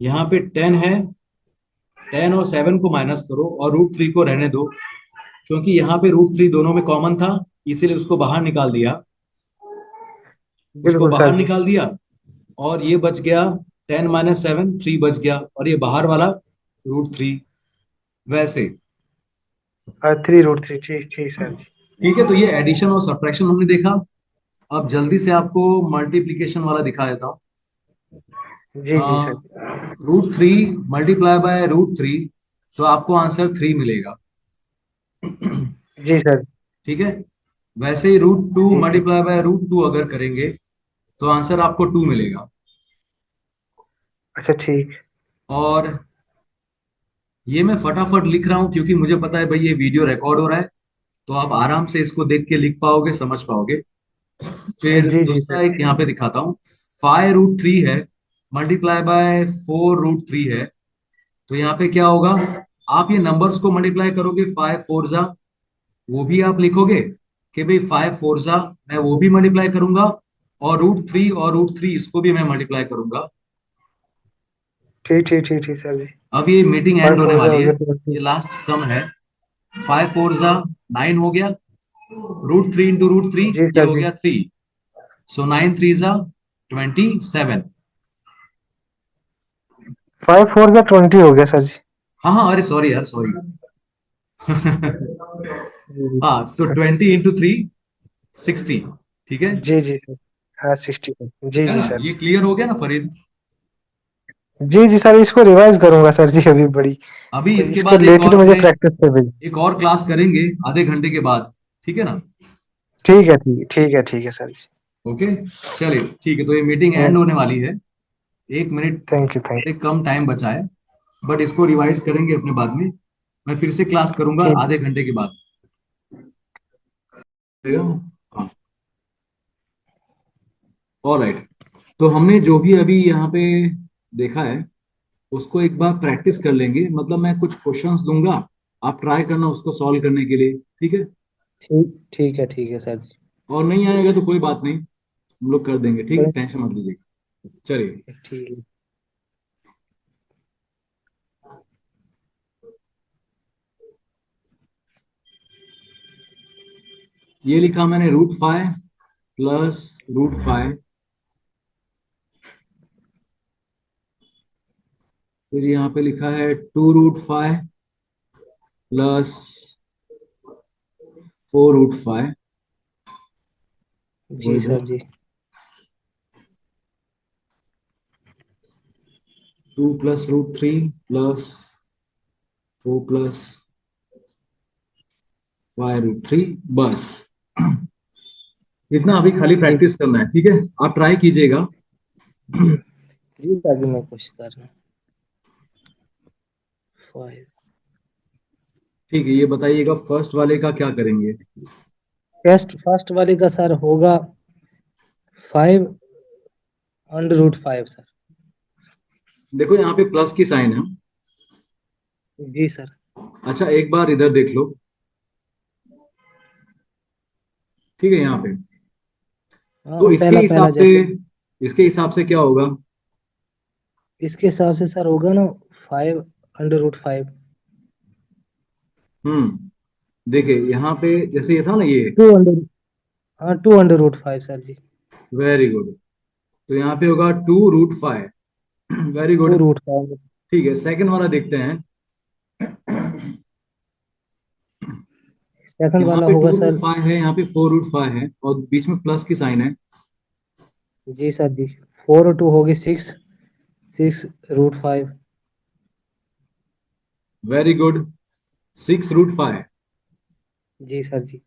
यहाँ पे 10 है, 10 और 7 को माइनस करो और √3 को रहने दो, क्योंकि यहाँ पे √3 दोनों में कॉमन था, इसीलिए उसको बाहर निकाल दिया। उसको बिल्कुल बाहर सर जी। निकाल दिया, और ये बच गया 10 - 7, 3 बच गया, और ये बाहर वाला √3 वैसे। 3√3, ठीक ठीक सर जी। ठीक है, तो ये एडिशन और सब्ट्रैक्शन हमने देखा। अब जल्दी से आपको मल्टीप्लीकेशन वाला दिखा देता हूँ। जी जी सर। √3 × √3, तो आपको आंसर 3 मिलेगा। जी सर। ठीक है। वैसे ही √2 जी ठीक। × √2 अगर करेंगे, तो आंसर आपको 2 मिलेगा। अच्छा ठीक। और ये मैं फटाफट लिख रहा हूं क्योंकि मुझे पता है भाई ये वीडियो रिकॉर्ड हो रहा है, तो आप आराम से इसको देख के लिख पाओगे, समझ पाओगे। फिर जी जी दूसरा सर। एक यहाँ पे दिखाता हूँ। 5√3 है, × 4√3 है, तो यहाँ पे क्या होगा? आप ये नंबर्स को मल्टीप्लाई करोगे, 5 4 जा, वो भी आप लिखोगे कि भाई 5 4 जा, मैं वो भी मल्टीप्लाई करूंगा, और √3 और √3 इसको भी मैं मल्टीप्लाई करूंगा। ठीक ठीक ठीक ठीक सर जी। अब ये मीटिंग फाइव एंड होने फोर वाली हो है। गया तो। ये लास्ट सम है। 5 4 जा 9 हो गया, √3 × √3 जी ये सर हो जी। गया 3, सो 9 3 जा 27। 5 4 जा 20 हो गया सर जी। हाँ हाँ, अरे सॉरी यार, सॉरी। जी हाँ, तो 20 × 3 60। ठीक है। जी जी सर। हाँ 60। जी है जी ना, सर ये जी। क्लियर हो गया ना फरीद? जी जी सर, इसको रिवाइज करूंगा सर जी अभी बड़ी। अभी कुछ इसके इसके बाद एक रिलेटेड और मुझे मैं प्रैक्टिस करनी। एक और क्लास करेंगे आधे घंटे के बाद। ठीक है ना? ठीक है ठीक है ठीक है ठीक है सर जी। ओके। चलिए ठीक है, तो ये मीटिंग एंड होने वाली है। 1 मिनट थैंक यू थैंक से कम टाइम बचा है, बट इसको रिवाइज करेंगे अपने बाद में। मैं फिर से क्लास करूंगा यू। आधे घंटे के बाद। ठीक है? हाँ। ऑलराइट। तो हमने जो भी अभी यहाँ पे देखा है, उसको एक बार प्रैक्टिस कर लेंगे। मतलब मैं कुछ क्वेश्चंस दूंगा, आप ट्राई करना उसको सॉल्व करने के लिए। ठीक है? ठीक है ठीक है सर जी। और नहीं आएगा तो कोई बात नहीं, हम लोग कर देंगे। ठीक है, कोई- टेंशन मत लीजिएगा। चलिए। ठीक है। ये लिखा मैंने √5 प्लस √5, फिर यहाँ पे लिखा है 2√5 प्लस 4√5। वो जी इधर सर जी। 2 + √3 प्लस 4 + 5√3। बस इतना अभी खाली ठीक। प्रैक्टिस करना है। ठीक है, आप ट्राई कीजिएगा। जी सर जी, मैं कोशिश कर रहा हूँ। 5। ठीक है, ये बताइएगा फर्स्ट वाले का क्या करेंगे। फर्स्ट वाले का सर होगा 5 √5 सर। देखो यहाँ पे प्लस की साइन है। जी सर। अच्छा, एक बार इधर देख लो। ठीक है यहाँ पे। हाँ, तो इसके पहला पहला हिसाब से, जैसे। इसके हिसाब से क्या होगा? इसके हिसाब से सर होगा ना 5 अंडर रूट 5। देखिए यहाँ पे जैसे ये था ना ये। 2 अंडर, हाँ 2 अंडर रूट 5 सर जी। Very good. तो यहाँ पे होगा 2√5। Very too good. Root five ठीक है, सेकंड वाला देखते हैं। सेकंड यहाँ वाला पे होगा टू रूट सर। फाइव है, यहाँ पे 4√5 है, और बीच में प्लस की साइन है। जी सर जी। 4 और 2 होगी 6। 6 रूट 5। Very good. 6√5। जी सर जी।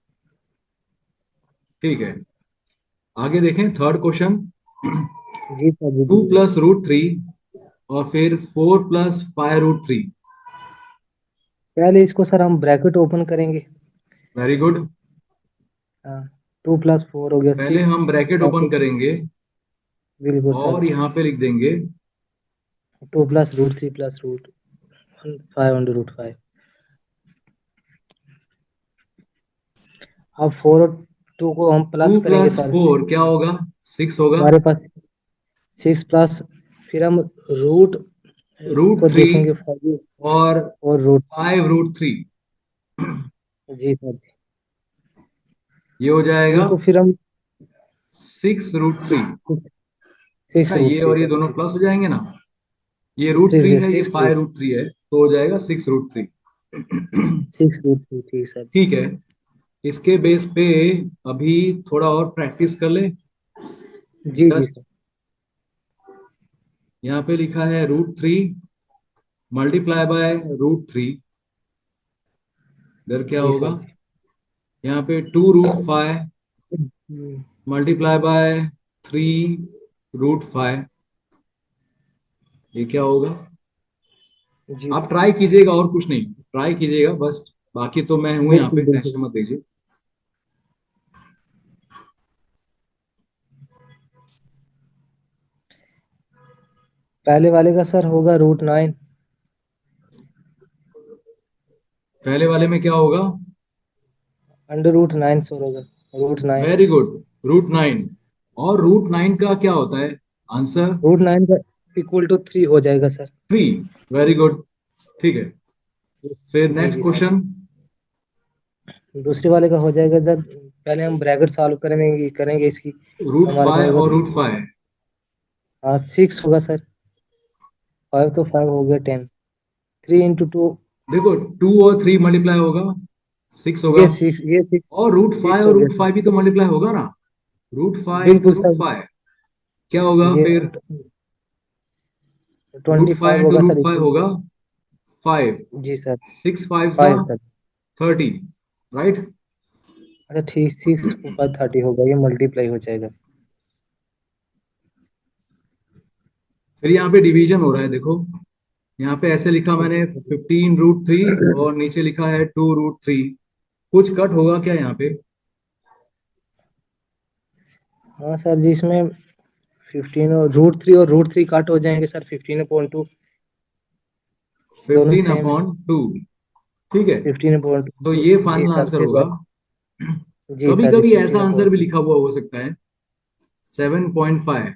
ठीक है, आगे देखें थर्ड क्वेश्चन। जी सर जी टू बिल्कुल। प्लस रूट थ्री और फिर 4 + 5√3। पहले इसको सर हम ब्रैकेट ओपन करेंगे। Very good. हाँ, 2 + 4 हो गया पहले 6। हम ब्रैकेट ओपन करेंगे बिल्कुल सर और जी। यहाँ पे लिख देंगे 2 + √3 + √5 अब 4 और 2 को हम टू प्लस करेंगे प्लस सर। फोर क्या होगा? 6 होगा। हमारे पास 6 प्लस, फिर हम रूट रूट को थ्री देखेंगे 5 और और रूट। 5√3। जी सर जी। ये हो जाएगा इनको फिर हम 6√3। सिक्स ना, सिक्स रूट ये थ्री और ये सर दोनों जी। प्लस हो जाएंगे ना। ये √3 है, ये 6 रूट 5√3 है, तो हो जाएगा 6√3। 6 रूट 3 ठीक सर जी। ठीक है, इसके बेस पे अभी थोड़ा और प्रैक्टिस कर ले। जी जी जस्ट सर। यहाँ पे लिखा है √3 मल्टीप्लाई बाय √3। इधर क्या जी होगा? सर जी। यहाँ पे 2√5 हम्म, मल्टीप्लाई बाय 3√5। ये क्या होगा? जी आप सर। ट्राई कीजिएगा, और कुछ नहीं, ट्राई कीजिएगा बस। बाकी तो मैं हूं यहाँ बिल्कुल पे, बिल्कुल। टेंशन मत लीजिए। पहले वाले का सर होगा √9। पहले वाले में क्या होगा? अंडर रूट 9 सर होगा। √9। Very good. √9। और √9 का क्या होता है आंसर? √9 का =3 हो जाएगा सर। 3। Very good. ठीक है, फिर जी नेक्स्ट जी सर। क्वेश्चन। दूसरे वाले का हो जाएगा जब पहले हम ब्रैकेट सॉल्व करेंगे करेंगे इसकी। रूट हमारे पास फाइव होगा। और √5। हाँ 6 होगा सर। 5 तो 5 हो गया 10। 3 × 2। देखो 2 और 3 मल्टीप्लाई होगा, 6 होगा। ये 6, ये 6। और रूट फाइव 6 और हो गया रूट सर। फाइव भी तो मल्टीप्लाई होगा ना। √5 × बिल्कुल रूट सर। फाइव क्या होगा ये फिर? रूट 25 फाइव इंटू होगा रूट सर फाइव इसमें। होगा 5। जी सर। 6 5 5 सर। 30। राइट। अच्छा ठीक, 6 × 5 30 होगा, ये मल्टीप्लाई हो जाएगा। फिर यहाँ पे डिवीजन हो रहा है, देखो यहाँ पे ऐसे लिखा मैंने 15√3 और नीचे लिखा है 2√3। कुछ कट होगा क्या यहाँ पे? हाँ सर जी, इसमें 15 और √3 और √3 काट हो जाएंगे सर। 15/2 दोनों 15 सेम है। अपॉन टू ठीक है, 15/2। तो ये जी फाइनल सर आंसर फिर होगा। जी कभी सर जी कभी ऐसा आंसर भी 15/2। लिखा हुआ हो सकता है 7.5।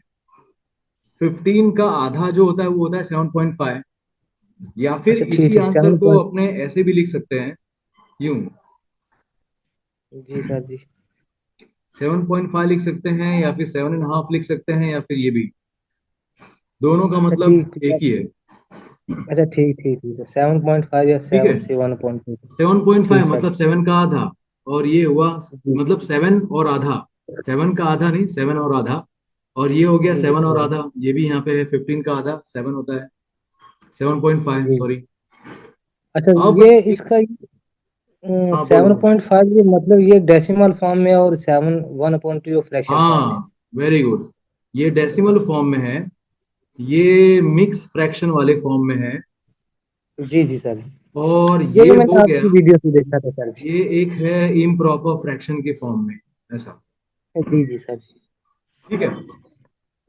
15 का आधा जो होता है वो होता है 7.5। या फिर अच्छा ठीक इसी ठीक आंसर सेवन को पॉइंट अपने ऐसे भी लिख सकते हैं, यूं। जी सर जी। 7.5 लिख सकते हैं, या फिर 7.5 लिख सकते हैं, या फिर ये भी। दोनों का अच्छा मतलब ठीक। एक ही है। अच्छा ठीक ठीक ठीक है, 7.5 या ठीक है, 7.2। 7.5 ठीक सर। मतलब 7 का आधा, और ये हुआ जी मतलब 7 और आधा। 7 का आधा नहीं, 7 और आधा। और ये हो गया जी 7 और सर। आधा, ये भी यहाँ पे है 15 का आधा 7 होता है। 7.5, जी। सॉरी। अच्छा अब ये इसका हाँ बोलो। 7.5 ये मतलब ये डेसिमल फॉर्म में और 1/2 फ्रैक्शन फॉर्म में। हाँ, वेरी गुड। ये डेसिमल फॉर्म में है, ये मिक्स फ्रैक्शन वाले फॉर्म में है। जी जी सर। और ये ये भी हो मैंने गया, आपकी वीडियो से देखा था सर जी। ये एक है इम्प्रॉपर फ्रैक्शन के फॉर्म में, ऐसा। जी जी सर जी। ठीक है,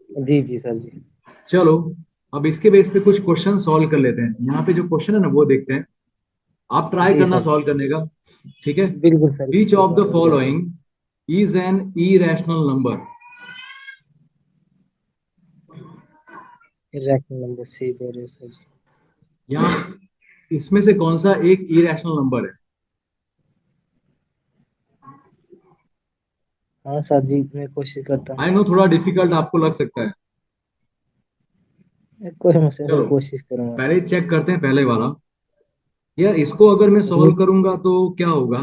जी जी सर जी। चलो अब इसके बेस पे कुछ क्वेश्चन सॉल्व कर लेते हैं। यहाँ पे जो क्वेश्चन है ना वो देखते हैं। आप ट्राई जी करना सर जी। सॉल्व करने का। ठीक है। बिल्कुल सर बीच बिल्कुल, ऑफ मैं द समझ जाऊंगा। Following is an irrational number. Irrational number, सही बोल रहे हो सर जी। यहाँ इसमें से कौन सा एक irrational नंबर है? हाँ सर जी, मैं कोशिश करता हूँ। आई नो थोड़ा डिफिकल्ट आपको लग सकता है। कोई मसला सर, चलो कोशिश करूंगा। पहले चेक करते हैं पहले वाला। यार इसको अगर मैं सॉल्व करूंगा तो क्या होगा?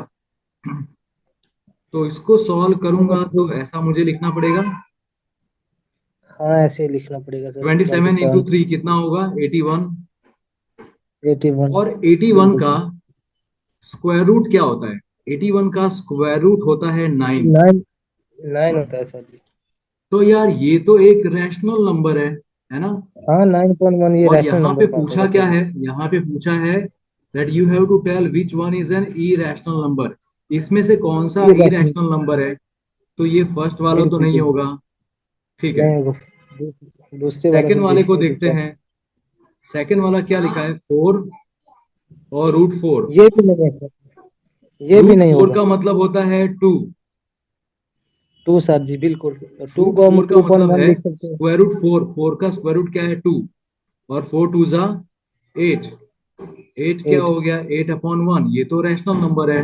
तो इसको सॉल्व करूंगा तो ऐसा मुझे लिखना पड़ेगा। हाँ, ऐसे ही लिखना पड़ेगा सर। 27 इंटू 27, 3 कितना होगा? 81। 81। और 81 बिल्कुल का सर। स्क्वायर रूट क्या होता है? 81 का स्क्वायर रूट होता है 9। 9, 9 होता है सर जी। तो यार ये तो एक रैशनल नंबर है ना? हाँ, 9.1 ये और रैशनल यहाँ नंबर पे का पूछा होगा क्या सर जी। है? यहाँ पे पूछा है that you have to tell which one is an irrational number. इसमें से कौन सा ये रैशनल, irrational नंबर है? तो ये फर्स्ट वाला तो बिल्कुल नहीं बिल्कुल। होगा। ठीक है। नहीं होगा। दूसरे वाले सेकंड से वाले को देखिए तो देखते क्या। हैं। सेकंड वाला क्या लिखा है? 4 और रूट 4। ये भी नहीं है सर, ये भी रूट नहीं फोर होगा। का मतलब होता है 2। 2 सर जी, बिल्कुल। और 2 रूट को हम फोर का मतलब 2.1 है लिख सकते हैं। Square root 4। 4 का स्क्वायर रूट क्या है? 2। और 4 2 8। 8 क्या 8, हो गया? 8/1। ये तो रैशनल नंबर है।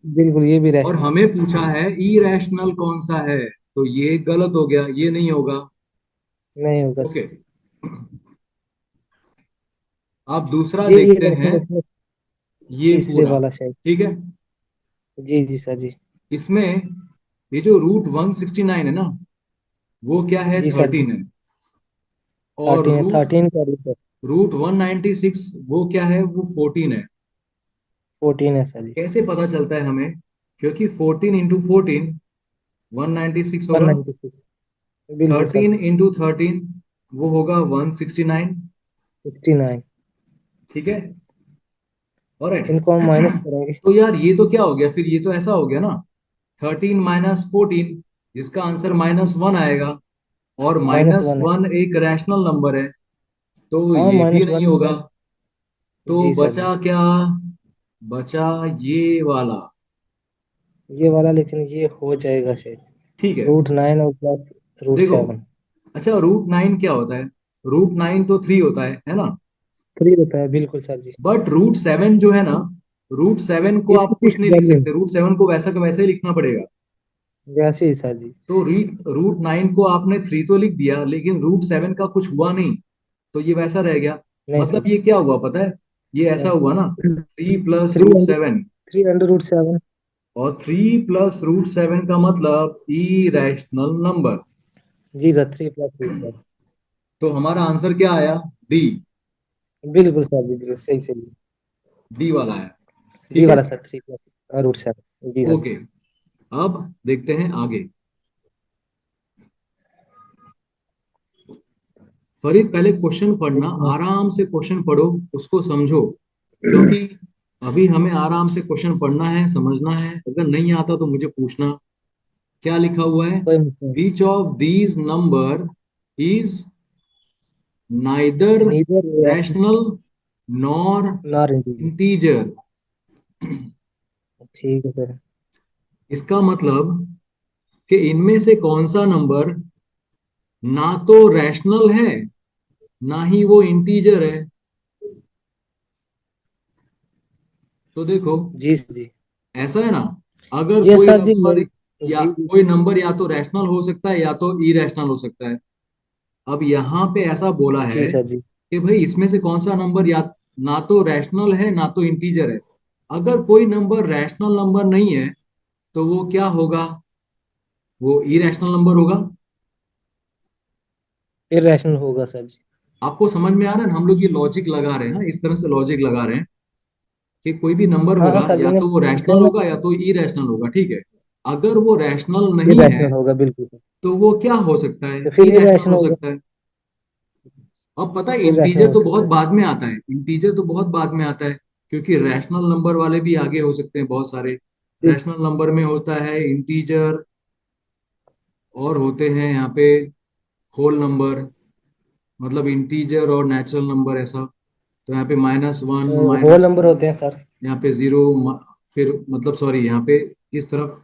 बिल्कुल, ये भी और रैशनल है हमें सर जी। पूछा है irrational कौन सा है। तो ये गलत हो गया, ये नहीं होगा। नहीं होगा ओके। सर जी। आप दूसरा ये देखते हैं। रैशनल इसमें ये तीसरे पूरा वाला शायद। ठीक है। जी जी सर जी। इसमें ये जो रूट 169 है ना, वो क्या है? जी सर जी। 13 है। और 13 है, रूट 13 का रूट है। रूट 196 वो क्या है? वो 14 है। 14 है सर जी। कैसे पता चलता है हमें? क्योंकि 14 इंटू 14 196 होगा। 196, बिल्कुल सर 13 जी। इंटू 13 वो होगा 169। 69। ठीक है। ऑलराइट। इनको हम माइनस करेंगे। तो यार ये तो क्या हो गया फिर? ये तो ऐसा हो गया ना, 13 - 14, जिसका आंसर -1 आएगा। और माइनस माइनस वन है। वन एक रैशनल नंबर है, तो हाँ, ये भी -1 नहीं होगा। है। तो जी सर जी। बचा क्या? बचा ये वाला। ये वाला, लेकिन ये हो जाएगा शायद। ठीक है। √9 और प्लस रूट देखो, सेवन अच्छा रूट 9 क्या होता है? रूट 9 तो 3 होता है ना? 3 होता है, बिल्कुल सर जी। बट रूट 7 जो है ना, रूट 7 को इसकी आप कुछ फिक्स नहीं लिख वैल्यू सकते। रूट 7 को वैसा का वैसे ही लिखना पड़ेगा। वैसे ही सर जी। तो रूट 9 को आपने 3 तो लिख दिया, लेकिन रूट 7 का कुछ हुआ नहीं। तो ये वैसा रह गया। नहीं मतलब सर। ये क्या हुआ पता है? ये ऐसा हुआ ना, 3 + थ्री रूट अंडर सेवन 3 √7। और 3 + √7 का मतलब irrational नंबर। जी सर, 3 + √7। तो हमारा आंसर क्या आया? डी। बिल्कुल सर जी, बिल्कुल सही सही। डी वाला है। डी ठीक है। वाला सर, 3 + √7। जी सर। ओके। अब देखते हैं आगे। फरीद पहले क्वेश्चन पढ़ना, देखते हैं। आराम से क्वेश्चन पढ़ो, उसको समझो। क्योंकि अभी हमें आराम से क्वेश्चन पढ़ना है, समझना है। अगर नहीं आता तो मुझे पूछना। क्या लिखा हुआ है? कोई मसला which of these number is neither नहीं, neither rational nor nor integer. Integer. ठीक है सर। इसका मतलब कि इनमें से कौन सा नंबर ना तो रैशनल है, ना ही वो इंटीजर है। तो देखो, जी जी। ऐसा है ना, अगर ये कोई सर जी नंबर या जी जी। कोई नंबर या तो रैशनल हो सकता है या तो इरेशनल हो सकता है। अब यहाँ पे ऐसा बोला जी है सर जी। कि भाई इसमें से कौन सा नंबर या ना तो रैशनल है ना तो इंटीजर है। अगर कोई नंबर रैशनल नंबर नहीं है तो वो क्या होगा? वो इरेशनल नंबर होगा। इरेशनल होगा सर जी। आपको समझ में आ रहा है ना? हम लोग ये लॉजिक लगा रहे हैं, हाँ, इस तरह से लॉजिक लगा रहे हैं कि कोई भी नंबर हाँ हाँ होगा सर जी या ने तो वो रैशनल कहना होगा या तो इरेशनल होगा। ठीक है। अगर वो रैशनल नहीं है इरेशनल होगा, बिल्कुल सर। तो वो क्या हो सकता है? तो फिर इरेशनल इरेशनल हो होगा। सकता है। अब पता है इरेशनल इंटीजर हो तो सकता बहुत है सर। बाद में आता है। इंटीजर तो बहुत बाद में आता है, क्योंकि रैशनल नंबर वाले भी आगे हो सकते हैं बहुत सारे। जी। रैशनल नंबर में होता है इंटीजर, और होते हैं यहाँ पे होल नंबर, मतलब इंटीजर और नेचुरल नंबर ऐसा। तो यहाँ पे -1 होल नंबर -2, होते हैं सर। यहाँ पे 0, फिर मतलब सॉरी यहाँ पे इस तरफ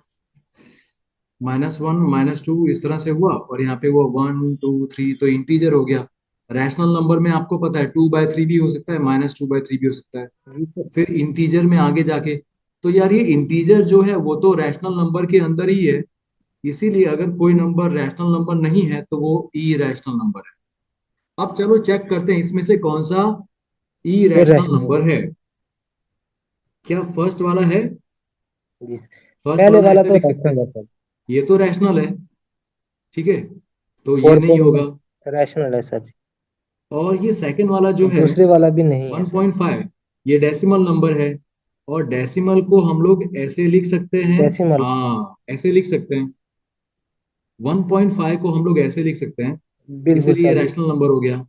-1 -2 इस तरह से हुआ, और यहाँ पे हुआ 1 2 3, तो इंटीजर हो गया। रैशनल नंबर में आपको पता है 2/3 भी हो सकता है, -2/3 भी हो सकता है। जी सर। फिर इंटीजर में आगे जाके, तो यार ये इंटीजर जो है वो तो रैशनल नंबर के अंदर ही है। इसीलिए अगर कोई नंबर रैशनल नंबर नहीं है तो वो ई रैशनल नंबर है। अब चलो चेक करते हैं इसमें से कौन सा ई रैशनल इरेशनल। नंबर है। क्या फर्स्ट वाला है? जी सर। फर्स्ट पहले वाला वाला ऐसे तो लिख सकते रैशनल हैं, है सर। ये तो रैशनल है, ठीक है, तो ये फोर नहीं होगा। पॉइंट रैशनल है सर जी। और ये सेकंड वाला जो और है दूसरे वाला भी नहीं है सर। 1.5, ये डेसिमल नंबर है, और डेसिमल को हम लोग ऐसे लिख सकते हैं। डेसिमल। हाँ, ऐसे लिख सकते हैं, 1.5 को हम लोग ऐसे लिख सकते हैं, बिल्कुल इसीलिए ये सर जी। रैशनल नंबर हो गया।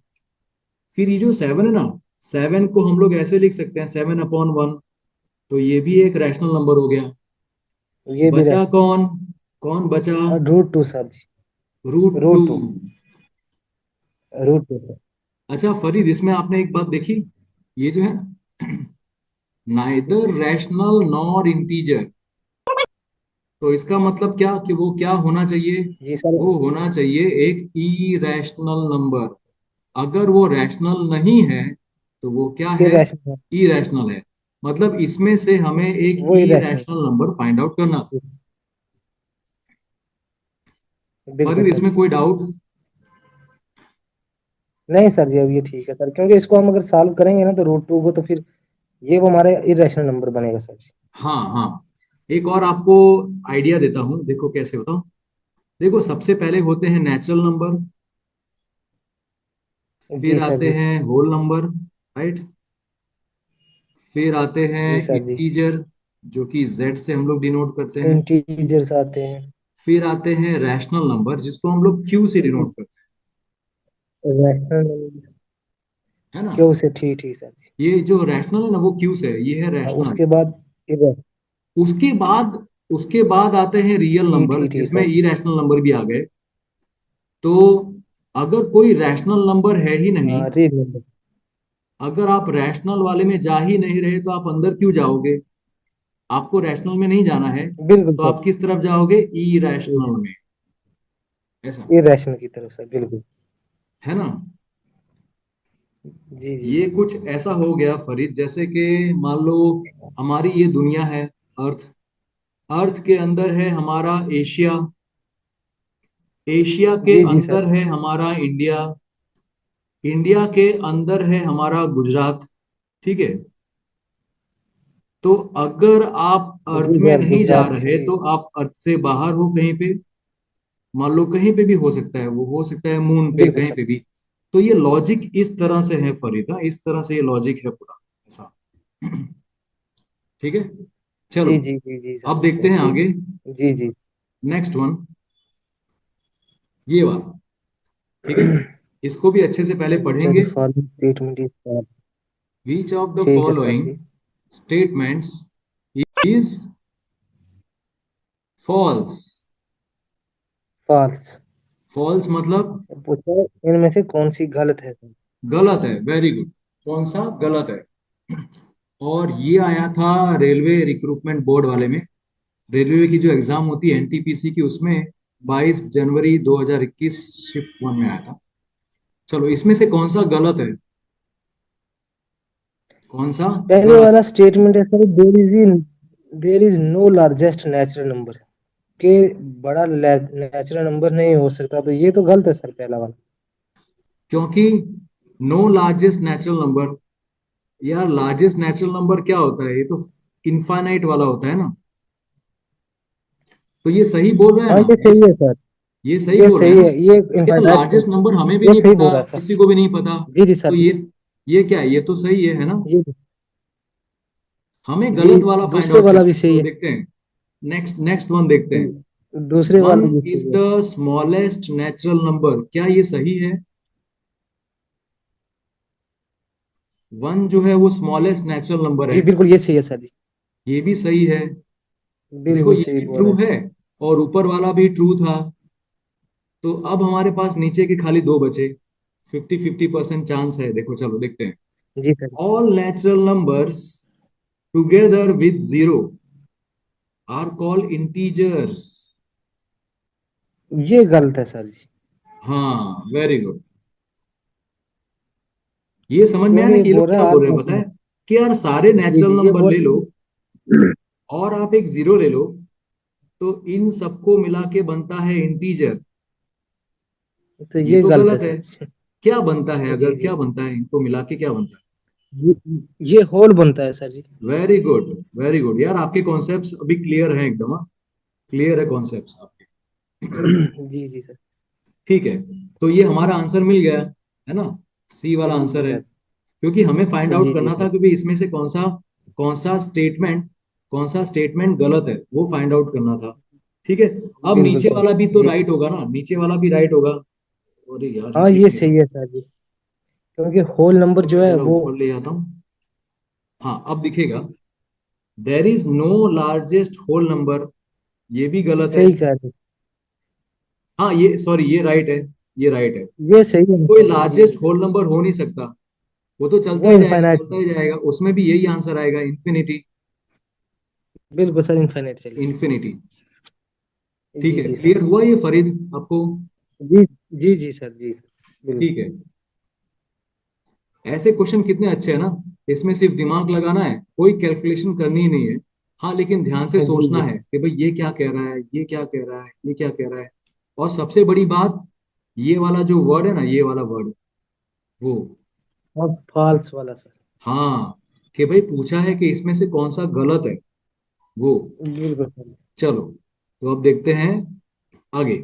फिर ये जो 7 है ना, 7 को हम लोग ऐसे लिख सकते हैं, 7/1, तो ये भी एक रैशनल नंबर हो गया। ये भी बचा रैशनल। कौन? कौन बचा? और रूट टू सर जी। √2। Root two. Root two sir. अच्छा फरीद, इसमें आपने एक बात देखी, ये जो है नाइदर रैशनल नॉर इंटीजर, तो इसका मतलब क्या कि वो क्या होना चाहिए? जी सर। वो होना चाहिए एक इरैशनल नंबर। अगर वो रैशनल नहीं है तो वो क्या है? इरेशनल। इरैशनल है। मतलब इसमें से हमें एक वो irrational. Irrational number find out करना था। बिल्कुल फरीद, सर इसमें जी। कोई डाउट? नहीं सर जी, अब ये ठीक है सर, क्योंकि इसको हम अगर सॉल्व करेंगे ना तो रूट टू को, तो फिर ये वो हमारा इरेशनल नंबर बनेगा सर जी। हाँ हाँ, एक और आपको आइडिया देता हूँ, देखो कैसे बताऊँ। देखो सबसे पहले होते हैं नेचुरल नंबर, जी फिर सर आते जी। हैं होल नंबर, राइट, फिर आते हैं जी सर जी। इंटीजर, जो कि जेड से हम लोग डिनोट करते हैं। इंटीजर्स आते हैं। फिर आते हैं रैशनल नंबर, जिसको हम लोग क्यू से डिनोट करते रैशनल नंबर। हैं, है ना। क्यों से? ठीक ठीक सर जी। ये जो रैशनल है ना वो क्यू से है, ये है हाँ, रैशनल। उसके बाद इधर। उसके बाद उसके बाद आते हैं रियल ठीक नंबर, ठीक ठीक जिसमें सर। इरेशनल नंबर भी आ गए। तो अगर कोई रैशनल नंबर है ही नहीं, हाँ, रीड नंबर। अगर आप रैशनल वाले में जा ही नहीं रहे तो आप अंदर क्यों जाओगे? आपको रैशनल में नहीं जाना है, बिल्कुल तो सर। आप किस तरफ जाओगे? इरैशनल में, ऐसा, इरेशनल की तरफ सर, बिल्कुल। है ना। जी जी ये सर जी। कुछ ऐसा हो गया फरीद, जैसे कि मान लो हमारी ये दुनिया है, अर्थ। अर्थ के अंदर है हमारा एशिया, एशिया के जी जी सर अंदर जी। है हमारा इंडिया, इंडिया के अंदर है हमारा गुजरात, ठीक है। तो अगर आप अर्थ जी में सर, नहीं जा गुजरात रहे जी। तो आप अर्थ से बाहर हो कहीं पे, मान लो कहीं पे भी हो सकता है, वो हो सकता है मून पे, बिल्कुल कहीं सर। पे भी। तो ये लॉजिक इस तरह से है फरीदा, इस तरह से ये लॉजिक है पूरा, ऐसा। ठीक है, चलो जी जी जी जी सर अब जी, देखते सही हैं सही। आगे। जी जी। नेक्स्ट वन, ये वाला, ठीक है, इसको भी अच्छे से पहले Which of the पढ़ेंगे। following statement is false? Which of the ठीक है सर following जी। statements is false? False. False मतलब पूछा है, इनमें से कौन सी गलत है सर? गलत है, वेरी गुड। कौन सा गलत है? और ये आया था रेलवे रिक्रूटमेंट बोर्ड वाले में, रेलवे की जो एग्जाम होती है एनटीपीसी की, उसमें 22 जनवरी 2021 शिफ्ट वन में आया था। चलो इसमें से कौन सा गलत है? कौन सा पहले गलत वाला है? स्टेटमेंट है sir, there is no largest natural number, के बड़ा नेचुरल नंबर नहीं हो सकता, तो ये तो गलत है सर, पहला वाला। क्योंकि नो लार्जेस्ट नेचुरल नंबर, यार लार्जेस्ट नेचुरल नंबर क्या होता है? ये तो इनफाइनाइट वाला होता है ना। तो ये सही बोल रहा है हाँ, ना ये ये? सही है सर। ये सही ये बोल रहे हैं सही ना। है, ये ये तो इनफाइनाइट। लार्जेस्ट नंबर हमें भी ये नहीं सही पता, बोल रहा है सर। किसी को भी नहीं पता। जी जी तो सर जी। ये क्या है? ये तो सही है ना। जी हमें जी। गलत वाला फाइंड दूसरे आउट वाला करना भी है, सही चलो है। देखते हैं। नेक्स्ट नेक्स्ट वन देखते हैं। दूसरे वन वाला भी इज सही है। द स्मॉलेस्ट नेचुरल नंबर, क्या ये सही है? वन जो है वो स्मॉलेस्ट नेचुरल नंबर जी है, बिल्कुल, ये सही है सर जी। ये भी सही है। देखो बिल्कुल ये सही भी बोल ट्रू रहे हैं है, सर। और ऊपर वाला भी ट्रू था। तो अब हमारे पास नीचे के खाली दो बचे, 50-50% चांस है। देखो चलो देखते हैं। जी sir. All natural numbers together with zero are called integers. ये गलत है सर जी। हाँ, वेरी गुड। ये समझ में आया ना क्योंकि कि ये लोग बोल रहा क्या है बोल आप रहे हैं पता है, कि यार सारे जी नेचुरल जी ये नंबर ले बोल लो और आप एक जीरो ले लो, तो इन सबको मिला के बनता है इंटीजर। तो ये ये तो गलत है गलत है। सर जी। क्या बनता है, अगर जी क्या जी बनता है, इनको मिला के क्या बनता ये, ये होल बनता है सर जी। है? वेरी गुड, वेरी गुड यार, आपके कॉन्सेप्ट्स अभी क्लियर हैं एकदम, क्लियर है कॉन्सेप्ट्स आपके। जी जी सर। ठीक है, तो ये हमारा आंसर मिल गया है ना, सी वाला जी जी आंसर है। सर। क्योंकि हमें फाइंड आउट जी जी करना था सर। कि भाई इसमें से कौन सा स्टेटमेंट गलत है, वो फाइंड आउट करना था। ठीक है। अब बिल्कुल नीचे सर। वाला भी तो जी राइट होगा ना, नीचे वाला भी राइट होगा। अरे यार, ये हाँ दिख ये नहीं रहा। सही है सर जी। क्योंकि होल नंबर तो जो मैं है जरा वो ऊपर ले जाता हूँ। हाँ, अब दिखेगा। There is no largest whole number, ये भी गलत है। सही कह रहे हाँ, ये सॉरी, ये राइट है, ये राइट है। हैं। ये सही है कोई सर जी। जी जी लार्जेस्ट सर। होल नंबर हो नहीं सकता, वो तो चलता वो ही जाएगा, इनफाइनाइट चलता ही जाएगा, उसमें भी यही आंसर आएगा, इन्फिनिटी। बिल्कुल सर इनफाइनाइट चलेगा। इन्फिनिटी। ठीक जी है, जी सर। क्लियर हुआ ये फरीद आपको? जी जी जी सर। जी सर ठीक बिल्कुल। है। ऐसे क्वेश्चन कितने अच्छे हैं ना, इसमें सिर्फ दिमाग लगाना है, कोई कैलकुलेशन करनी ही नहीं है। हाँ, लेकिन ध्यान से जी सोचना जी है कि भाई ये क्या कह रहा है, ये क्या कह रहा है, ये क्या कह रहा है। और सबसे बड़ी बात, ये वाला जो वर्ड है ना, ये वाला वर्ड, वो, और फॉल्स वाला सर। हाँ, कि भाई पूछा है कि इसमें से कौन सा गलत है, वो। बिल्कुल सर। चलो, तो अब देखते हैं आगे।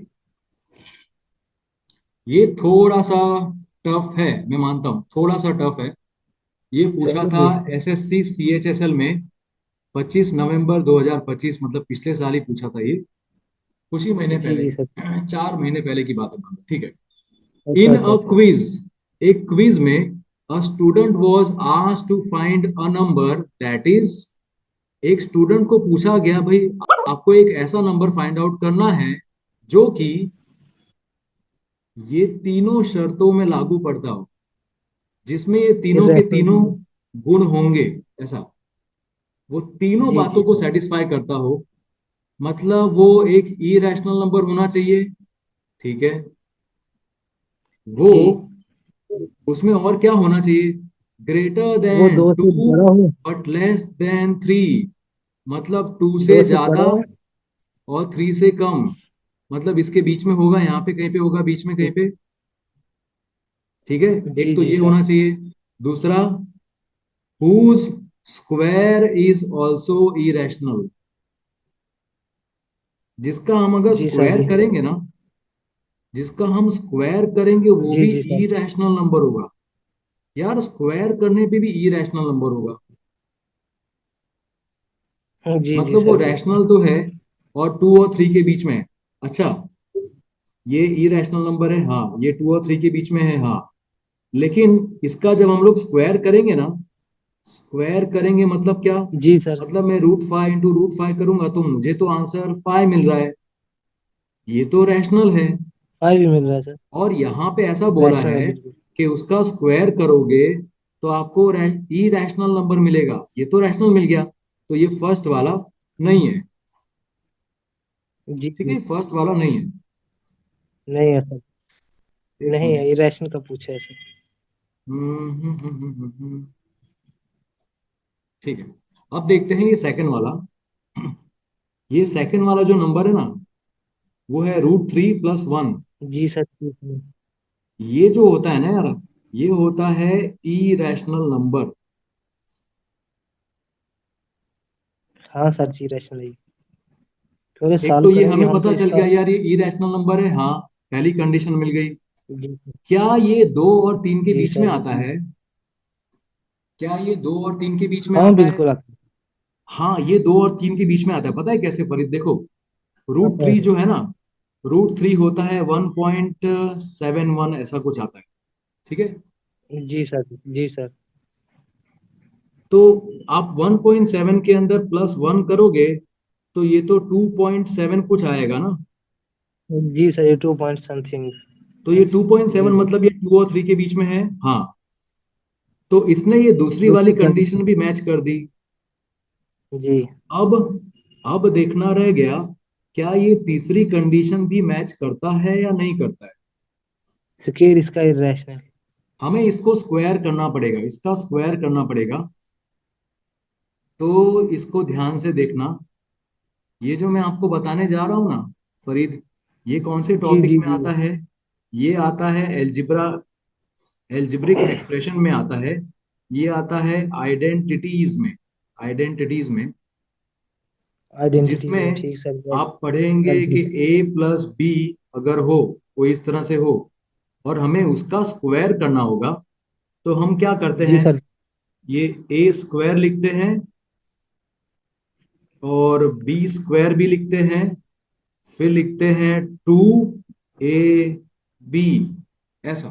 ये थोड़ा सा टफ है, मैं मानता हूँ थोड़ा सा टफ है। ये पूछा था चलिए। एसएससी सीएचएसएल में 25 नवंबर 2025, मतलब पिछले साल ही पूछा था ये, कुछ ही महीने जी पहले, जी सर। 4 महीने पहले की बात है मान लो, ठीक है। अच्छा इन अच्छा अ अच्छा। क्विज, एक क्विज में, a student was asked to find a number that is, एक स्टूडेंट को पूछा गया भाई, आपको एक ऐसा नंबर फाइंड आउट करना है जो कि ये तीनों शर्तों में लागू पड़ता हो, जिसमें ये तीनों के इरेशनल तीनों नंबर। गुण होंगे, ऐसा, वो तीनों जी बातों जी को सर। सेटिस्फाई करता हो। मतलब वो एक इरेशनल नंबर होना चाहिए, ठीक है, वो, जी। उसमें और क्या होना चाहिए, ग्रेटर वो देन दो टू से बड़ा हो। बट लेस देन थ्री, मतलब टू दो से से ज्यादा बड़ा हो। और थ्री से कम, मतलब इसके बीच में होगा, यहाँ पे कहीं पे होगा, बीच में कहीं पे। ठीक है, एक जी तो जी ये सर। होना चाहिए। दूसरा, whose square is also irrational, जिसका हम अगर जी सर स्क्वायर जी। करेंगे ना, जिसका हम स्क्वायर करेंगे वो जी भी जी सर। इरेशनल नंबर होगा। यार, स्क्वायर करने पे भी इरेशनल नंबर होगा, जी जी मतलब वो सर। रैशनल तो है, और टू और थ्री के बीच में है। अच्छा, ये इरेशनल नंबर है, हाँ, ये टू और थ्री के बीच में है, हाँ, लेकिन इसका जब हम लोग स्क्वायर करेंगे ना, स्क्वायर करेंगे मतलब क्या, जी सर। मतलब मैं √5 × √5 करूंगा तो मुझे तो आंसर 5 मिल रहा है, ये तो रैशनल है। फाइव भी मिल रहा है सर। और यहाँ पे ऐसा बोला रैशनल है है बिल्कुल। कि उसका स्क्वायर करोगे तो आपको इरेशनल नंबर मिलेगा, ये तो रैशनल मिल गया, तो ये फर्स्ट वाला नहीं है। जी ठीक जी। है, फर्स्ट वाला नहीं है। नहीं है सर। एक नहीं है, मिनट। इरेशनल का पूछा है सर। ठीक है, अब देखते हैं ये सेकंड वाला। ये सेकंड वाला जो नंबर है ना, वो है √3 + 1। जी सर पूछिए। ये जो होता है ना यार, ये होता है इरेशनल नंबर। हाँ सर जी इरेशनल है। क्योंकि एक सॉल्व तो ये करेंगे हमें हम तो पता चल इसका। गया यार, ये इरेशनल नंबर है, हाँ, पहली कंडीशन मिल गई। जी क्या ये 2 और 3 के जी बीच में सर। आता है? क्या ये 2 और 3 के बीच में हाँ आता है? बिल्कुल आता हाँ, ये 2 और 3 के बीच में आता है, पता है कैसे फरीद? देखो, रूट आता थ्री है। जो है ना, √3 होता है 1.71, ऐसा कुछ आता है, ठीक है। जी सर। जी सर। तो आप 1.7 के अंदर +1 करोगे तो ये तो 2.7 कुछ आएगा ना। जी सर ये 2 पॉइंट समथिंग। तो ये 2.7 जी जी। मतलब ये 2 और 3 के बीच में है, हाँ। तो इसने ये दूसरी वाली दूसरी कंडीशन कंडीशन। भी मैच कर दी। जी अब अब देखना रह गया क्या ये तीसरी कंडीशन भी मैच करता है या नहीं करता है? स्क्वायर इसका इरेशनल। हमें इसको स्क्वायर करना पड़ेगा, इसका स्क्वायर करना पड़ेगा। तो इसको ध्यान से देखना। ये जो मैं आपको बताने जा रहा हूँ ना फरीद, ये कौन से जी टॉपिक जी में जी। आता है? ये आता है एल्जिब्रा, एल्जिब्रिक एक्सप्रेशन में आता है। ये आता है आइडेंटिटीज में, आइडेंटिटीज में, आइडेंटिटीज में, जिसमें ठीक सर। आप पढ़ेंगे कि ए प्लस बी अगर हो, कोई इस तरह से हो, और हमें उसका स्क्वायर करना होगा, तो हम क्या करते जी हैं? सर। ये ए स्क्वायर लिखते हैं और बी स्क्वायर भी लिखते हैं, फिर लिखते हैं 2ab, ऐसा।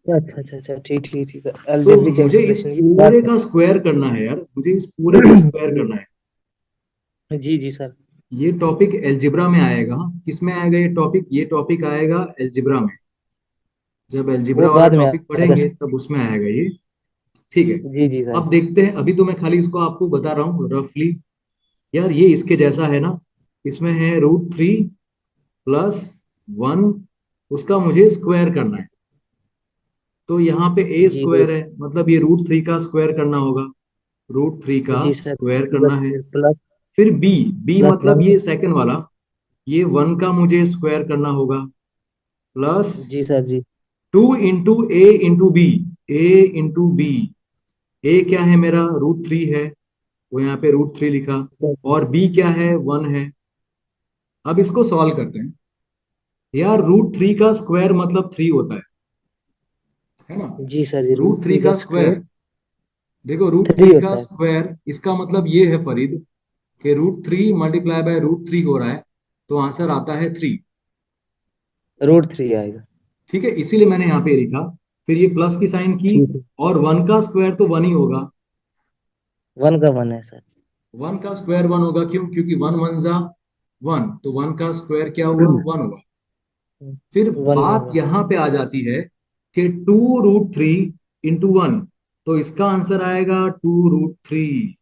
अच्छा अच्छा अच्छा, ठीक ठीक ठीक सर, तो अलजेब्रिक मुझे इस एक्सप्रेशन ये बात पूरे का स्क्वायर करना है यार, मुझे इस पूरे का स्क्वायर है। करना है। जी जी सर। ये टॉपिक एल्जिब्रा में आएगा। किस में आएगा ये टॉपिक? ये टॉपिक आएगा एल्जिब्रा में। जब वो एल्जिब्रा वाला बाद में टॉपिक आएगा पढ़ेंगे सर। तब उसमें आएगा ये। ठीक है। जी जी सर अब जी। देखते हैं, अभी तो मैं खाली इसको आपको बता रहा हूँ रफली। यार ये इसके जैसा है ना, इसमें है √3 + 1, उसका मुझे स्क्वायर करना है। तो यहाँ पे ए जी स्क्वायर है, मतलब ये √3 का स्क्वायर करना होगा, √3 का जी सर। स्क्वायर प्लस करना है। प्लस फिर बी, बी प्लस मतलब वन। ये सेकंड वाला, ये 1 का मुझे स्क्वायर करना होगा, प्लस जी सर जी। 2 × a × b, a × b। A क्या है मेरा? √3 है, वो यहाँ पे √3 लिखा। और बी क्या है? 1 है। अब इसको सॉल्व करते हैं। यार √3 का स्क्वायर मतलब 3 होता है ना? जी सर जी, रूट रूट थ्री थ्री का का स्क्वायर स्क्वायर, देखो √3 3 का होता है। स्क्वायर इसका मतलब ये है फरीद, कि √3 मल्टीप्लाई बाय √3 हो रहा है, तो आंसर आता है 3। √3 आएगा। ठीक है, इसीलिए मैंने यहाँ पे लिखा। फिर ये प्लस की साइन की, ठीक है। और 1 का स्क्वायर तो 1 ही होगा। 1 का 1 है सर। 1 का स्क्वायर 1 होगा, क्यों? क्योंकि 1 × 1 = 1, तो 1 का स्क्वायर क्या हुआ? 1 हुआ। फिर 1 बात होगा सर। यहाँ पे आ जाती है कि 2√3 × 1, तो इसका आंसर आएगा 2√3।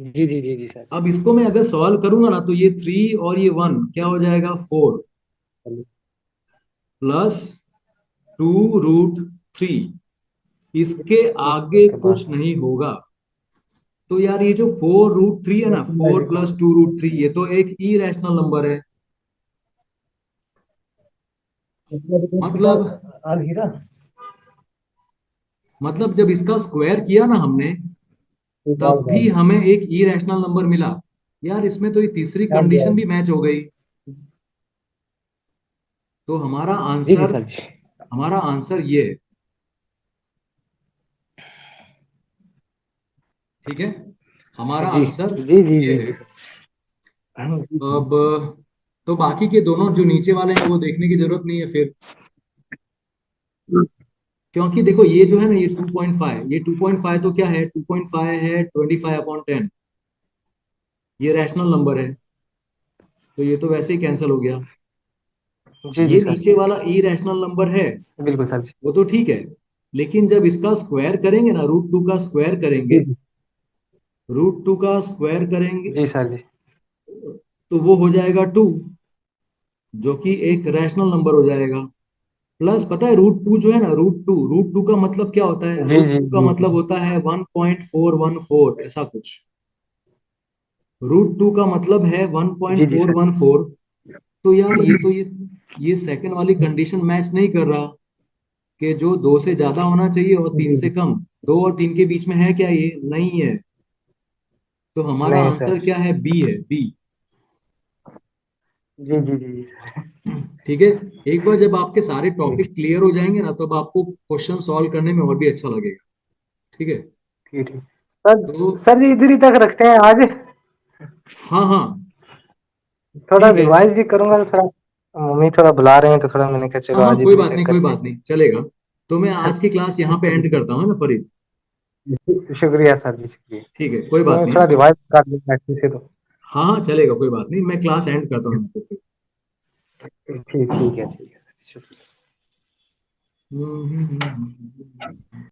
जी जी जी जी सर। अब इसको मैं अगर सॉल्व करूंगा ना, तो ये 3 और ये 1 क्या हो जाएगा? 4 प्लस 2√3, इसके आगे कुछ नहीं होगा। तो यार ये जो 4√3 है ना, 4 + 2√3, ये तो एक इरेशनल नंबर है। मतलब अलहीरा। मतलब जब इसका स्क्वायर किया ना हमने, तब भी हमें एक इरेशनल नंबर मिला। यार इसमें तो ये तीसरी कंडीशन भी मैच हो गई। तो हमारा जी जी आंसर, सर जी। हमारा आंसर ये है। ठीक है, हमारा जी आंसर जी जी ये जी है। जी सर। जी, अब तो बाकी के दोनों जो नीचे वाले हैं वो देखने की जरूरत नहीं है फिर, क्योंकि देखो ये जो है ना, ये 2.5, ये 2.5 तो क्या है? 2.5 है 25/10, ये रैशनल नंबर है, तो ये तो वैसे ही कैंसिल हो गया। जी जी ये सर। नीचे वाला ई रैशनल नंबर है, बिल्कुल सर जी। वो तो ठीक है। लेकिन जब इसका स्क्वायर करेंगे ना, √2 का स्क्वायर जी करेंगे, जी √2 का स्क्वायर करेंगे, जी सर जी। तो वो हो जाएगा 2, जो कि एक रैशनल नंबर हो जाएगा। प्लस पता है √2 जो है ना, √2 का मतलब क्या होता है? जी रूट जी टू का जी मतलब होता है 1.414, ऐसा कुछ। √2 का मतलब है जी जी सर। 1.414। तो यार ये सेकंड वाली कंडीशन मैच नहीं कर रहा, कि जो 2 से ज्यादा होना चाहिए और 3 जी से जी। कम, 2 और 3 के बीच में है क्या? ये नहीं है। तो हमारा नहीं सर। आंसर क्या है? बी है, बी। जी जी जी जी सर। ठीक है। एक बार जब आपके सारे ठीक टॉपिक क्लियर हो जाएंगे ना, तब आपको क्वेश्चन सॉल्व करने में और भी अच्छा लगेगा। ठीक है। ठीक ठीक। सर तो सर जी, इधर ही तक रखते हैं आज। हाँ हाँ, थोड़ा ठीक है। रिवाइज भी करूंगा तो थोड़ा, मम्मी थोड़ा बुला रहे हैं तो थोड़ा मैंने कहा हाँ चलो हाँ, आज कोई इधर ही बात नहीं, तक कोई करते बात नहीं, चलेगा। तो मैं आज की क्लास यहाँ पे एंड करता हूँ ना फरीद। हैं। शुक्रिया सर जी, शुक्रिया। ठीक है, कोई इसको बात मैं नहीं। थोड़ा रिवाइज कर लूंगा अच्छे से तो। हाँ हाँ, चलेगा, कोई बात नहीं, मैं क्लास एंड करता हूँ यहाँ पे ठीक ठीक है सर, शुक्रिया। फिर।